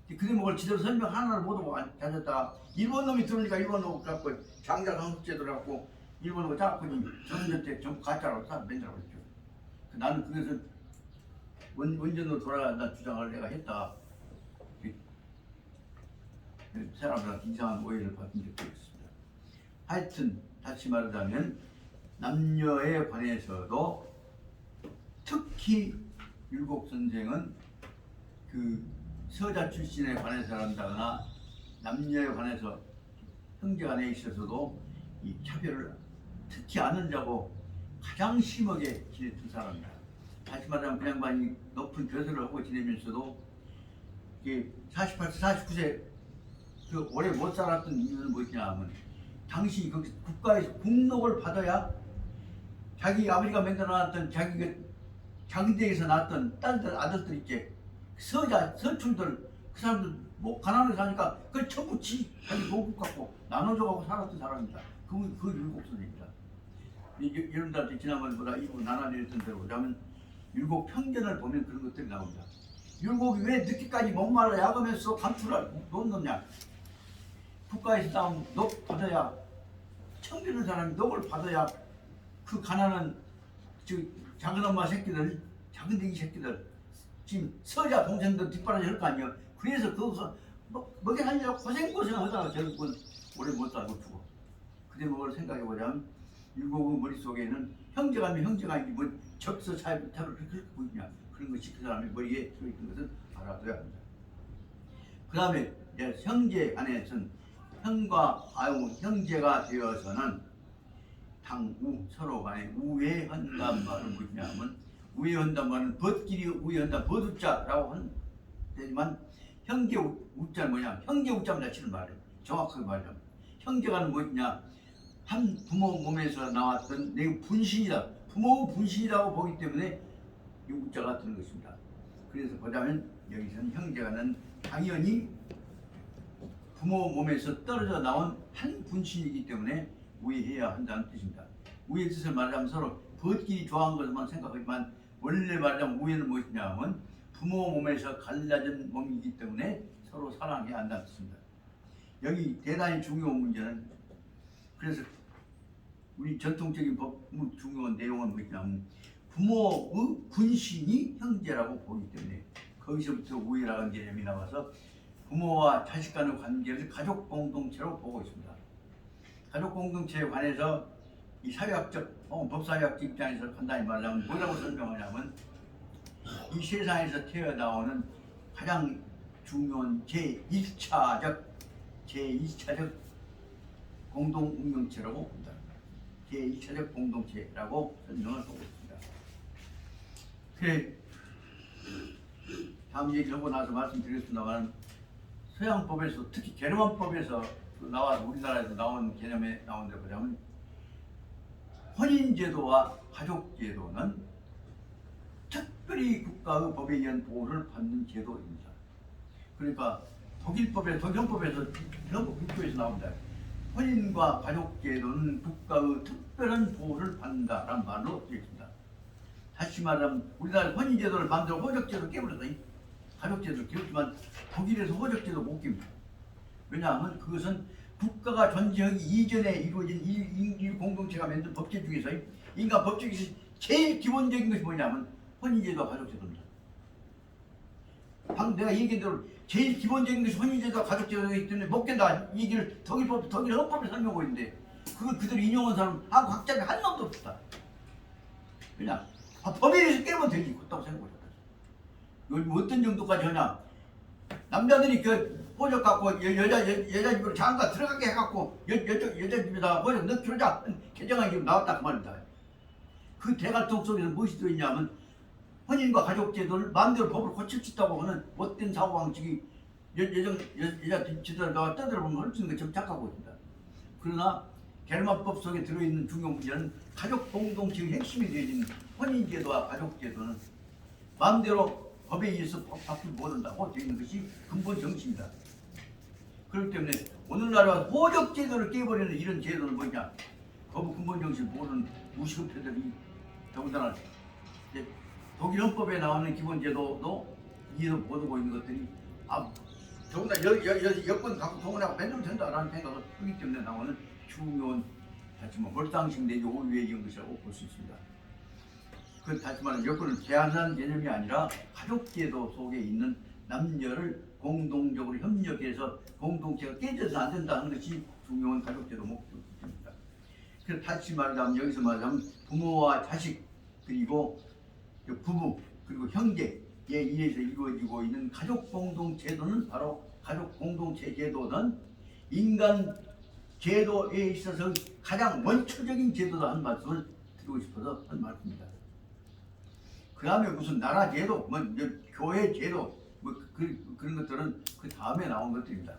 그 대목을 제대로 설명 하나를 못하고 앉았다가 일본 놈이 들어오니까 일본 놈 갖고 장자 상속제도를 갖고 일본 놈을 잡고 조선전 때 전부 가짜라고 맨들라고 했죠. 나는 그래서 원전으로 돌아간다는 주장을 내가 했다. 사람들한테 이상한 오해를 받은 적도 있습니다. 하여튼 다시 말하자면 남녀에 관해서도 특히 율곡 선생은 그 서자 출신에 관해서 한다거나 남녀에 관해서 형제간에 있어서도 이 차별을 특히 안 하려고 가장 심하게 지냈던 사람입니다. 다시 말하면 그 양반이 높은 교수를 하고 지내면서도 이게 48세, 49세 그 오래 못 살았던 이유는 뭐냐 하면 당시 그 국가에서 국록을 받아야 자기 아버지가 만들어놨던 자기 그 장대에서 낳았던 딸들 아들들 있게 서자 서출들 그 사람들 뭐 가난하게 사니까 그걸 전부 자기 노국 갖고 나눠줘가고 살았던 사람입니다. 그 율곡 선생입니다. 여러분들한테 지난번보다 이부 나눠드렸던 대로 보자면 율곡 편견을 보면 그런 것들이 나옵니다. 율곡이 왜 늦게까지 목말라 야금에서 감투를 놓느냐? 국가에서 나온 녹 받아야 청기는 사람이 녹을 받아야 그 가난한 작은 엄마 새끼들, 작은 댕이 새끼들 지금 서자 동생들 뒷바라지 할 거 아니에요. 그래서 그거 먹여살려고 고생하다가 결국은 오래 못 살고 죽어. 그때 뭘 생각해보자면 율곡의 머릿속에는 형제가면 형제가 아니지 뭐 적서 차이를 그렇게 보이냐 그런 것이 그 사람의 머리에 들어있는 것을 알아둬야 합니다. 그 다음에 형제 안에서는 형과 형제가 되어서는 당우 서로 간에 우애한단 말은 뭐냐면 우애한단 말은 벗끼리 우애한다 벗우자라고 하지만 형제 우자는 뭐냐 형제 우자는 자체는 말이에요. 정확하게 말하자면 형제가는 뭐냐 한 부모 몸에서 나왔던 내 분신이다 부모 분신이라고 보기 때문에 이 우자가 드는 것입니다. 그래서 보자면 여기서는 형제가는 당연히 부모 몸에서 떨어져 나온 한 분신이기 때문에 우애해야 한다는 뜻입니다. 우애의 뜻을 말하자면 서로 벗끼리 좋아하는 것만 생각하지만 원래 말하자면 우애는 무엇이냐 하면 부모 몸에서 갈라진 몸이기 때문에 서로 사랑해야 한다는 뜻입니다. 여기 대단히 중요한 문제는 그래서 우리 전통적인 법무 중요한 내용은 뭐냐면 부모의 분신이 형제라고 보기 때문에 거기서부터 우애라는 개념이 나와서 부모와 자식 간의 관계를 가족 공동체로 보고 있습니다. 가족 공동체에 관해서 이 사회학적, 법사회학적 입장에서 간단히 말하면 뭐라고 설명하냐면 이 세상에서 태어나오는 가장 중요한 제1차적 공동운명체라고 봅니다. 제1차적 공동체라고 설명을 하고 있습니다. 그래 다음 얘기를 하고 나서 말씀드리겠습니다만 서양법에서 특히 게르만법에서 나와서 우리나라에서 나온 개념에 나온 데 보자면 혼인제도와 가족제도는 특별히 국가의 법에 의한 보호를 받는 제도입니다. 그러니까 독일법에서 국교에서 나옵니다. 혼인과 가족제도는 국가의 특별한 보호를 받는다라는 말로 되어 있습니다. 다시 말하면 우리나라 혼인제도를 만들어 호적제도를 깨버렸어요. 가족제도를 깨웠지만 독일에서 호적제도 못 깹니다. 왜냐하면 그것은 국가가 존재하기 이전에 이루어진 인류 공동체가 만든 법제 중에서 인간 법 중에서 제일 기본적인 것이 뭐냐면 혼인제도와 가족제도입니다. 방금 내가 얘기한 대로 제일 기본적인 것이 혼인제도와 가족제도이기 때문에 못 깬다. 이 얘기를 독일 헌법에 설명하고 있는데 그걸 그대로 인용한 사람 하고 학자가 한 놈도 없다. 왜냐? 법에 의해서 깨면 되지. 그렇다고 생각을 했다. 요즘 어떤 정도까지 하냐? 남자들이 그 호적 갖고 여자 집으로 장가 들어가게 해갖고 여자 집에다 호적 넣기로자 개정안이 지금 나왔다 그 말입니다. 그 대갈통 속에서 무엇이 들어있냐면 혼인과 가족제도를 마음대로 법을 고칠 수 있다고 하는 못된 사고방식이 여자 집에다가 떠들어보면 할 수 있는 것처럼 착각하고 있습니다. 그러나 게르만법 속에 들어있는 중요한 문제는 가족 공동체의 핵심이 되어진 혼인제도와 가족제도는 마음대로 법에 의해서 바꾸지 못한다고 되어 있는 것이 근본 정신입니다. 그렇기 때문에 오늘날은 호적제도를 깨버리는 이런 제도는 뭐냐? 거부 근본 정신을 모르는 무식업체들이 더군다나 독일 헌법에 나오는 기본제도도 이해도 못하고 있는 것들이 더군다나 여권 갖고 통원하고 맨날 된다라는 생각을 하기 때문에 나오는 중요한 다시 몰상식 내지 오류의 이런 것이라고 볼 수 있습니다. 그 다시 말하면 여권을 제한하는 개념이 아니라 가족제도 속에 있는 남녀를 공동적으로 협력해서 공동체가 깨져서 안 된다는 것이 중요한 가족제도 목적입니다. 그래서 다시 말하자면 여기서 말하자면 부모와 자식 그리고 부부 그리고 형제에 의해서 이루어지고 있는 가족 공동체도는 바로 가족 공동체 제도는 인간 제도에 있어서 가장 원초적인 제도다 하는 말씀을 드리고 싶어서 한 말씀입니다. 그 다음에 무슨 나라 제도, 뭐 이제 교회 제도, 뭐 그런 것들은 그 다음에 나온 것들입니다.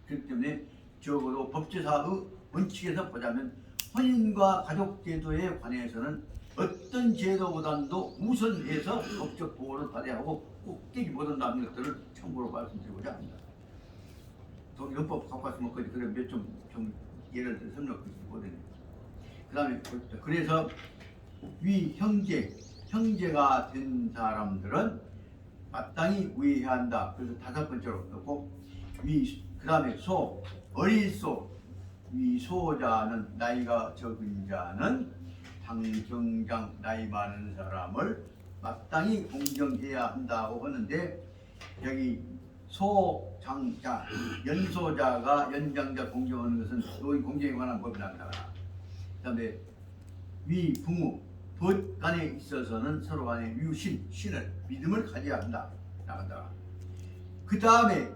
그렇기 때문에 적어도 법제사의 원칙에서 보자면 혼인과 가족 제도에 관해서는 어떤 제도보다도 우선해서 법적 보호를 받아야 하고 꼭 깨지 못한다는 것들을 참고로 말씀드리고자 합니다. 독일 헌법 갖고 왔으면 그래 좀 예를 들어 설명드리지 못했네요. 그 다음에 그래서 위 형제가 된 사람들은 마땅히 우애해야 한다. 그래서 5번째로 넣고 그 다음에 어린 위소자는 나이가 적은 자는 당정장 나이 많은 사람을 마땅히 공경해야 한다고 하는데 여기 소장자 연소자가 연장자 공경하는 것은 노인 공경에 관한 법이 나옵니다. 그 다음에 위 부모 법 간에 있어서는 서로 간에 신을 믿음을 가져야 한다. 나간다. 그 다음에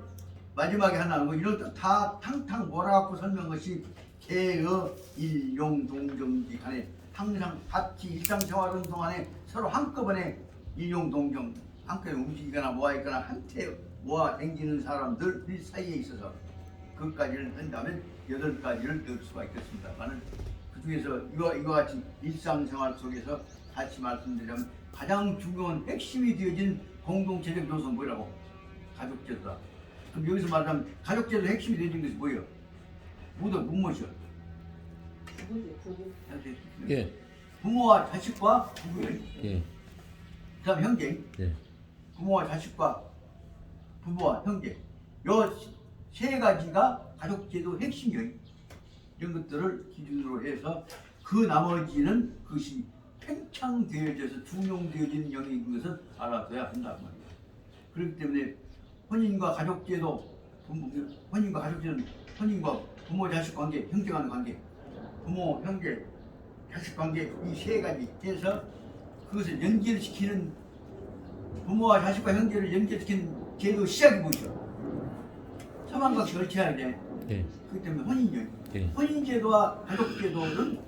마지막에 하나는 뭐 이런 다 탕탕 몰아갖고 설명한 것이 개의 일용동정지 간에 항상 같이 일상생활하는 동안에 서로 한꺼번에 일용동정 한꺼번에 움직이거나 모아있거나 한테 모아 댕기는 사람들 사이에 있어서 그것까지를 한다면 8가지를 넣을 수가 있겠습니다만은 그 중에서 이와 같이 일상생활 속에서 같이 말씀드리자면 가장 중요한 핵심이 되어진 공동체적 요소는 뭐라고? 가족제도다. 그럼 여기서 말하자면 가족제도 핵심이 되어진 것이 뭐예요? 무엇이요? 부부. 예. 부모와 자식과 부부예요. 예. 그 다음 형제. 예. 부모와 자식과 부부와 형제. 요 3가지가 가족제도 핵심이에요. 이런 것들을 기준으로 해서 그 나머지는 그것이 팽창되어져서 중용되어진 영역인 것을 알아둬야 한단 말이에요. 그렇기 때문에 혼인과 가족제도, 혼인과 부모 자식 관계, 형제 간 관계, 부모 형제 자식 관계 이 3가지 해서 그것을 연결시키는 부모와 자식과 형제를 연결시키는 제도 시작이 뭐죠? 서방각시 얽혀야 돼. 예. 그렇기 때문에 혼인이에요. 예. 혼인제도와 가족제도는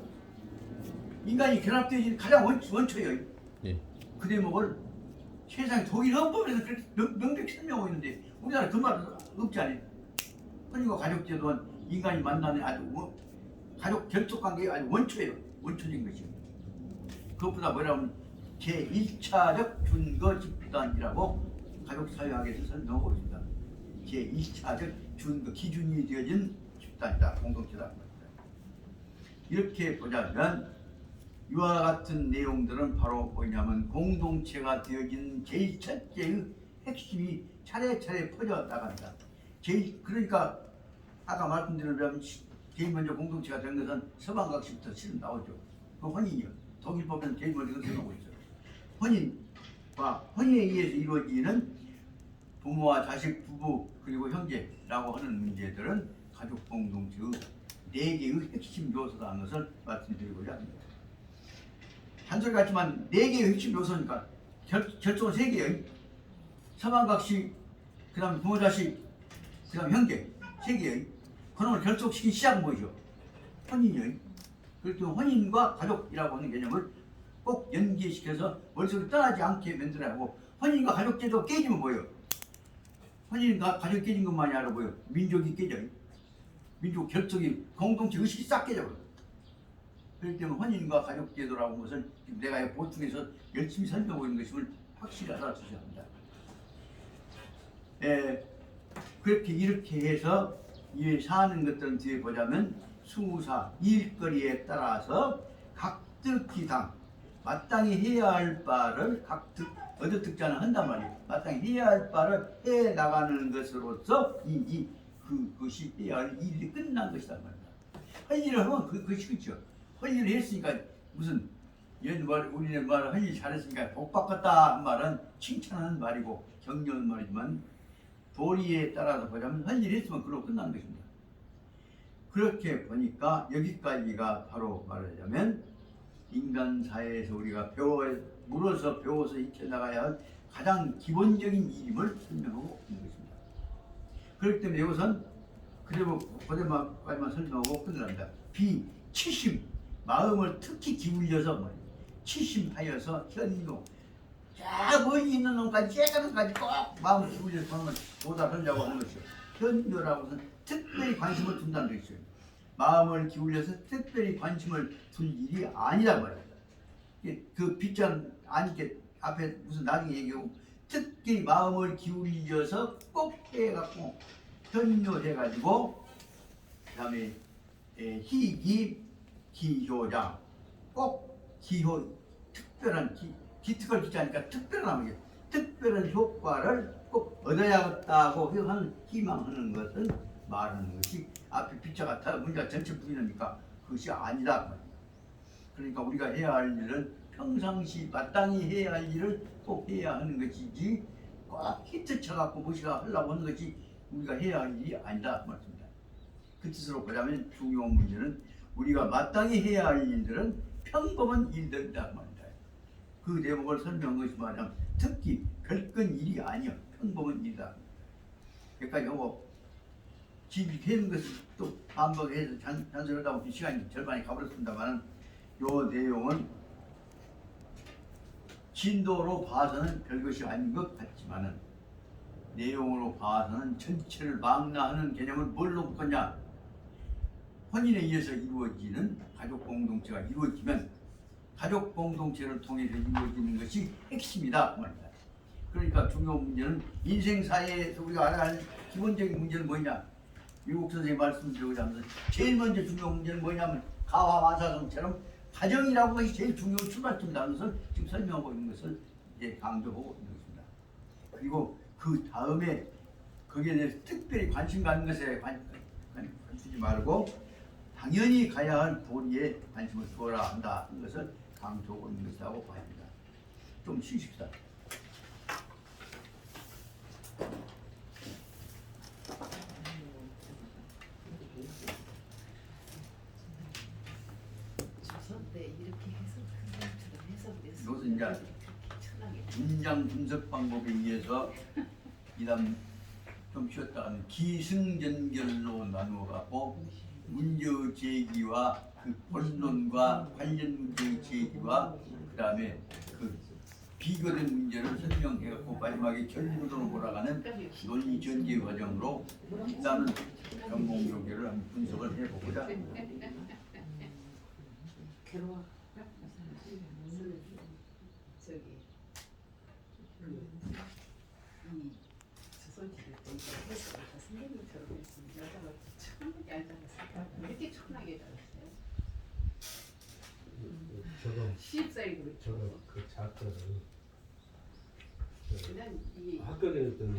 인간이 결합되어진 가장 원초예요. 예. 그 대목을 세상 독일 헌법에서 그렇게 명백히 설명하고 있는데 우리나라 그 말은 없지 않아요. 혼인과 가족제도는 인간이 만나는 아주 가족 결속관계의 아주 원초예요. 원초적인 것이요. 그것보다 뭐라면 제1차적 준거 집단이라고 가족사회학에서 설명하고 있습니다. 제1차적 준거 기준이 되어진 집단이다. 공동체다. 이렇게 보자면 이와 같은 내용들은 바로 뭐냐면 공동체가 되어진 제일 첫째의 핵심이 차례차례 퍼져 나간다. 그러니까 아까 말씀드린 제일 먼저 공동체가 된 것은 서방각시부터 실은 나오죠. 그 혼인이요. 독일법에는 제일 먼저 설명하고 있어요. 혼인에 의해서 이루어지는 부모와 자식, 부부 그리고 형제라고 하는 문제들은 가족 공동체의 4개의 핵심 요소라는 것을 말씀드리고자 합니다. 한소리 같지만 4개의 핵심 요소니까 결정은 3개예요. 서방각시, 그 다음 부모 자식, 그 다음 형제 3개예요. 그놈을 결속시킨 시작은 뭐죠? 혼인이에요. 그렇기 때문에 혼인과 가족이라고 하는 개념을 꼭 연계시켜서 머릿속에 떠나지 않게 만들어야 하고 혼인과 가족제도 깨지면 뭐예요? 혼인과 가족이 깨진 것만이 아니라 뭐예요? 민족이 깨져요. 민족 결속이 공동체 의식이 싹 깨져버려요. 그렇기 때문에 혼인과 가족제도라고 하는 것은 지금 내가 보충해서 열심히 설명하고 있는 것임을 확실히 알아주셔야 합니다. 이렇게 해서 이 사는 것들은 뒤에 보자면 수사, 일거리에 따라서 각득 기상, 마땅히 해야 할 바를 어느 특자는 한단 말이에요. 마땅히 해야 할 바를 해 나가는 것으로서 그것이 해야 할 일이 끝난 것이란 말이다. 헌일을 하면 그것이 그렇죠. 헌일을 했으니까 무슨 우리는 헌일 잘했으니까 복 받았다 한 말은 칭찬하는 말이고 격려하는 말이지만 도리에 따라서 보자면 헌일을 했으면 그걸로 끝나는 것입니다. 그렇게 보니까 여기까지가 바로 말하자면 인간 사회에서 우리가 물어서 배워서 익혀나가야 할 가장 기본적인 일임을 설명하고 있는 것입니다. 그렇기 때문에 이것은 그대로 그대로까지만 설명하고 끝납니다. 치심, 마음을 특히 기울여서 치심하여서 현노, 저 멀리 있는 놈까지 쬐가는까지 꼭 마음을 기울여서 하는 걸 도달하려고 하는 것이요. 현묘라고는 특별히 관심을 둔다는 것이요. 마음을 기울여서 특별히 관심을 둘 일이 아니란 말입니다. 그 빗장 아니게 앞에 무슨 나중에 얘기하고 특히 마음을 기울여서 꼭 해갖고 현묘해가지고 그다음에 희기 기효장 꼭 기효 특별한 기특할 기자니까 특별한 게 특별한 효과를 꼭 얻어야겠다고 하는 희망하는 것은 말하는 것이 앞에 빗자 같아 문자 전체 부인하니까 그것이 아니다. 그러니까 우리가 해야 할 일은 평상시 마땅히 해야 할 일을 꼭 해야 하는 것이지 꼭 히트 쳐갖고 무엇이가 하려고 하는 것이 우리가 해야 할 일이 아니다 말입니다. 그 뜻으로 보자면 중요한 문제는 우리가 마땅히 해야 할 일들은 평범한 일들이다 말입니다. 그 대목을 설명한 것이 말하자면 특히 별건 일이 아니야. 평범한 일이다. 여기까지 하고 집이 되는 것을 또 반복해서 잔소리하다 보니 시간이 절반이 가버렸습니다만 요 내용은 진도로 봐서는 별것이 아닌 것 같지만은 내용으로 봐서는 전체를 망라하는 개념을 뭘로 묶었냐? 혼인에 의해서 이루어지는 가족 공동체가 이루어지면 가족 공동체를 통해서 이루어지는 것이 핵심이다 말입니다. 그러니까 중요한 문제는 인생사회에서 우리가 알아야 할 기본적인 문제는 뭐냐? 미국 선생님 말씀드리고자 제일 먼저 중요한 문제는 뭐냐면 가화와사성처럼 가정이라고 것이 제일 중요한 출발점이라는 것을 지금 설명하고 있는 것을 이제 강조하고 있는 것입니다. 그리고 그 다음에 거기에 대해서 특별히 관심 가는 것에 관심지 말고 당연히 가야 할 도리에 관심을 두어라 한다 하는 것을 강조하고 있는 것이라고 봐야 합니다. 좀 쉬십시다. 네, 이렇게 해서 그것처럼 해석돼서 이것은 이제 문장 분석 방법에 의해서 이단 좀 쉬었다 하는 기승전결로 나누어 갖고 문제 제기와 그 본론과 관련 문제 제기와 그 다음에 그 비교된 문제를 설명해 갖고 마지막에 결론으로 돌아가는 논리 전개 과정으로 일단은 전공 교계를 한번 분석을 해보고자 괴로워. 저기 이 조선시대 때 해서 선생님처럼 했으면 여자가 천하게 앉아서 이렇게 천하게 잘했어요. 저도 시집살이 그렇죠. 저도 그 작가를 그냥 이 학교 다닐 때는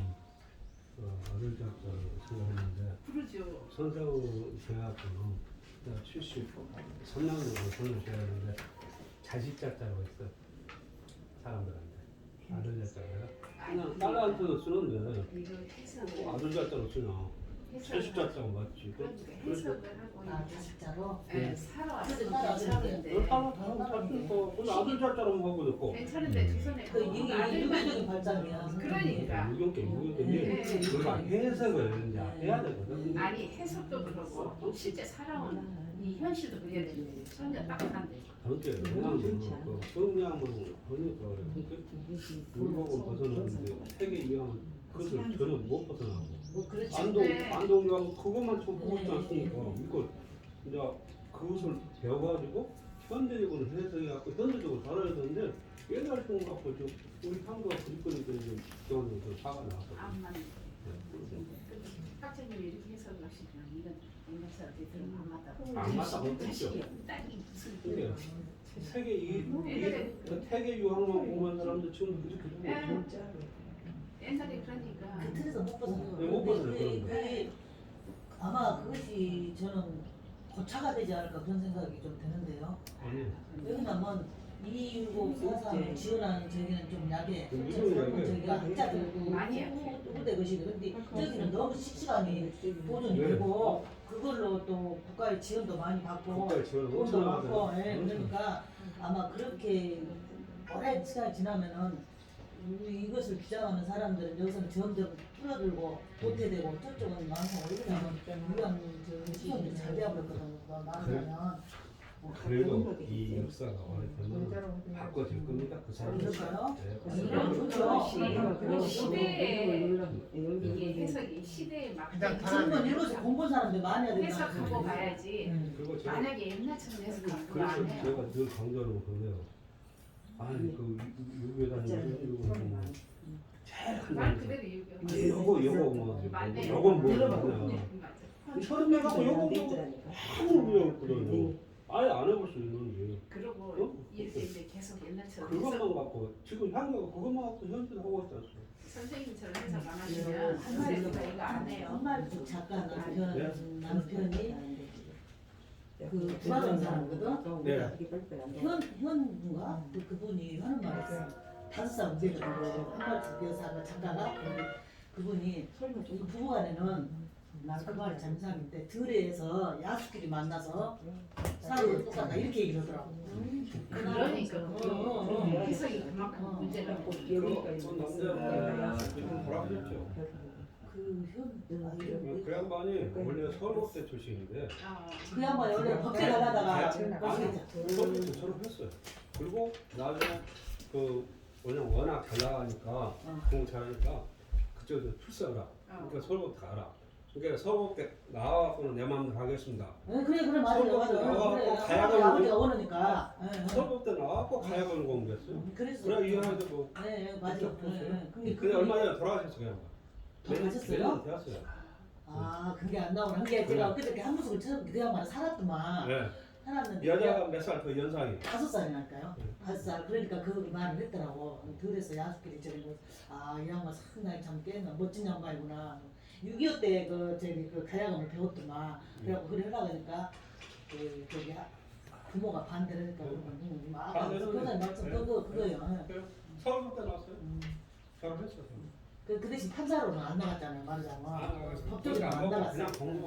아들 작가를 생각했는데 그러죠. 선생을 대학교는 73년도로 선을 줘야 하는데 자식 작가라고 했어 사람들한테 아들 작가가 그냥 딸한테도 쓰는데 이거 해석을 아들 작가로 쓰냐 자식 작가가 맞지 그러니까 해석을 하고 아 이제 진짜로? 살아왔으면 그래도 괜찮은데 아들 작가로 하고 있고 괜찮은데 조선에 그 이게 유교적인 발전이야. 그러니까. 무경인데 그러니까 해석을 이제 해야 되거든. 아니 해석도 그렇고 또 실제 살아온 이 현실도 그래야 되는데 전혀 딱한데 그렇게 그냥 그 성량을 보니까 물복을 벗어나는데 세계 유형은 그것을 전혀 못 벗어나고 뭐 그렇지. 안동이하고 그것만 좀 보고 있지 않습니까? 이거 이제 그것을 배워가지고 현대적으로 해석해갖고 현대적으로 살아야 되는데 옛날 좀 갖고 좀 우리 한국가 그립거리니까 이제 저는 그 화가 나서 암만 학생님이 이렇게 해석을 하시면 이건 옛날 사람들이 들으면 안 맞다고 안 맞다고 했죠. 딸이 무슨 그게 세계 이 세계 유학만 보면 사람들 지금 그렇게 보고 옛날에 그러니까 그 틀에서 못 벗어나. 네, 못 벗어나요, 그게 그런 아마 그것이 저는 고차가 되지 않을까 그런 생각이 좀 드는데요. 아니 왜냐면 21943 지원하는 저기는 좀 약해. 무슨 약해? 저기가 학자들고 많이 약해. 누구대 것이거든. 근데 저기는 너무 실시간이 보존이 네. 되고 그걸로 또 국가의 지원도 많이 받고 국가의 지원을 돈도 엄청 받고 받아요. 예, 그러니까 아마 그렇게 오랜 시간이 지나면은 이것을 주장하는 사람들은 여기서는 점점 줄어들고 도태되고 저쪽은 많고 이러면 유한 시험이 잘 되어버렸거든요. 말하자면 그래도 이 역사가 오래되면 바꿔질 겁니다. 그 사람들. 그럴까요? 그런 시대에 이게 해석이 시대에 맞게 지금은 일본에서 공부한 사람들 많이 해야 된다. 해석하고 가야지. 그리고 제가 만약에 옛날처럼 해석하면 그거 그래서 안 해요. 제가 늘 강조하는 거 그래요. 아니 그 유교다니 이거 제일 말 큰 그대로 유교. 요거 뭐 맞네. 요건 뭐 네, 그냥 맞아. 처음 내가고 요거 아무 그냥 아예 안 해볼 수 있는 게 그리고 이제 계속 옛날처럼 그것만 해석 갖고 지금 향기가 그것만 갖고 현실하고 있지 않습니까? 선생님처럼 해석 안 하시면 선생님가 이거 안 해요. 한말 그 작가 네. 남편이 그 불안한 사람거든. 네. 현인가 그분이 하는 말이 있어. 5살 문제거든. 한말 여사가 작가가 그분이 그 부부간에는 나는 그 말이 참 이상인데 들에서 야수끼리 만나서 싸우고 똑같다 이렇게 얘기를 하더라고. 그러니까 해석이 그만큼 문제라고. 그 남자가 지금 돌아가셨죠. 그 양반이 원래 서울대 출신인데 그 양반이 원래 법대 가려다가 서울대처럼 했어요. 그리고 나중에 그 워낙 잘 나가니까 공부 잘하니까 그쪽에서 출세하라. 그러니까 서울대 가라. 그러니까 서울대 나와갖고는 내 마음대로 하겠습니다. 그래 맞아. 나와갖고 가야금 아버지가 원하니까. 서울대 나와갖고 가야금 공부했어요. 그래서 그래 이해하는데 뭐 네 맞아. 근데 얼마 전에 돌아가셨어 그 양반. 가셨어요? 되었어요. 아 그게 안 나오나? 그게 제가 엊그저께 한 모습을 처음 그 양반을 살았더만. 네. 살았는데 여자가 몇 살 더 연상이? 5살이랄까요? 5살. 그러니까 그 말을 했더라고. 그래서 야수끼리 저기 이 양반 상당히 참 깼나 멋진 양반이구나. 6.25 때 그 저기 그 가야금을 배웠더만. 그래갖고 그래 하려고 하니까 그 저기 부모가 반대를 하니까 아까 교사님 말씀 그거요. 서울대 나왔어요. 결혼했어요. 그 대신 판사로는 안 나갔잖아요. 말하자면 법적으로 안 그냥 나갔어요. 공부만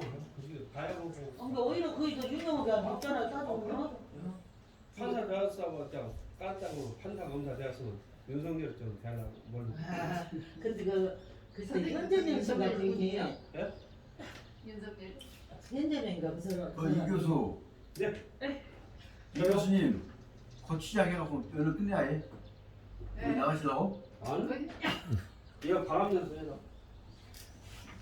가야금 공부. 근데 오히려 그게 더 유명하게 없잖아요. 따져보면. 판사 되었어, 깜짝으로 판사 검사 되었으면 윤석열 좀 대하나 뭘? 근데 그때 현재명 씨가 그분이 윤석열. 현재명인가 그 사람. 이 교수. 네. 이 교수님 고추장 해갖고 연을 끝내야 해. 네. 나가시려고? 아니? 이거 바람 냄새 해라.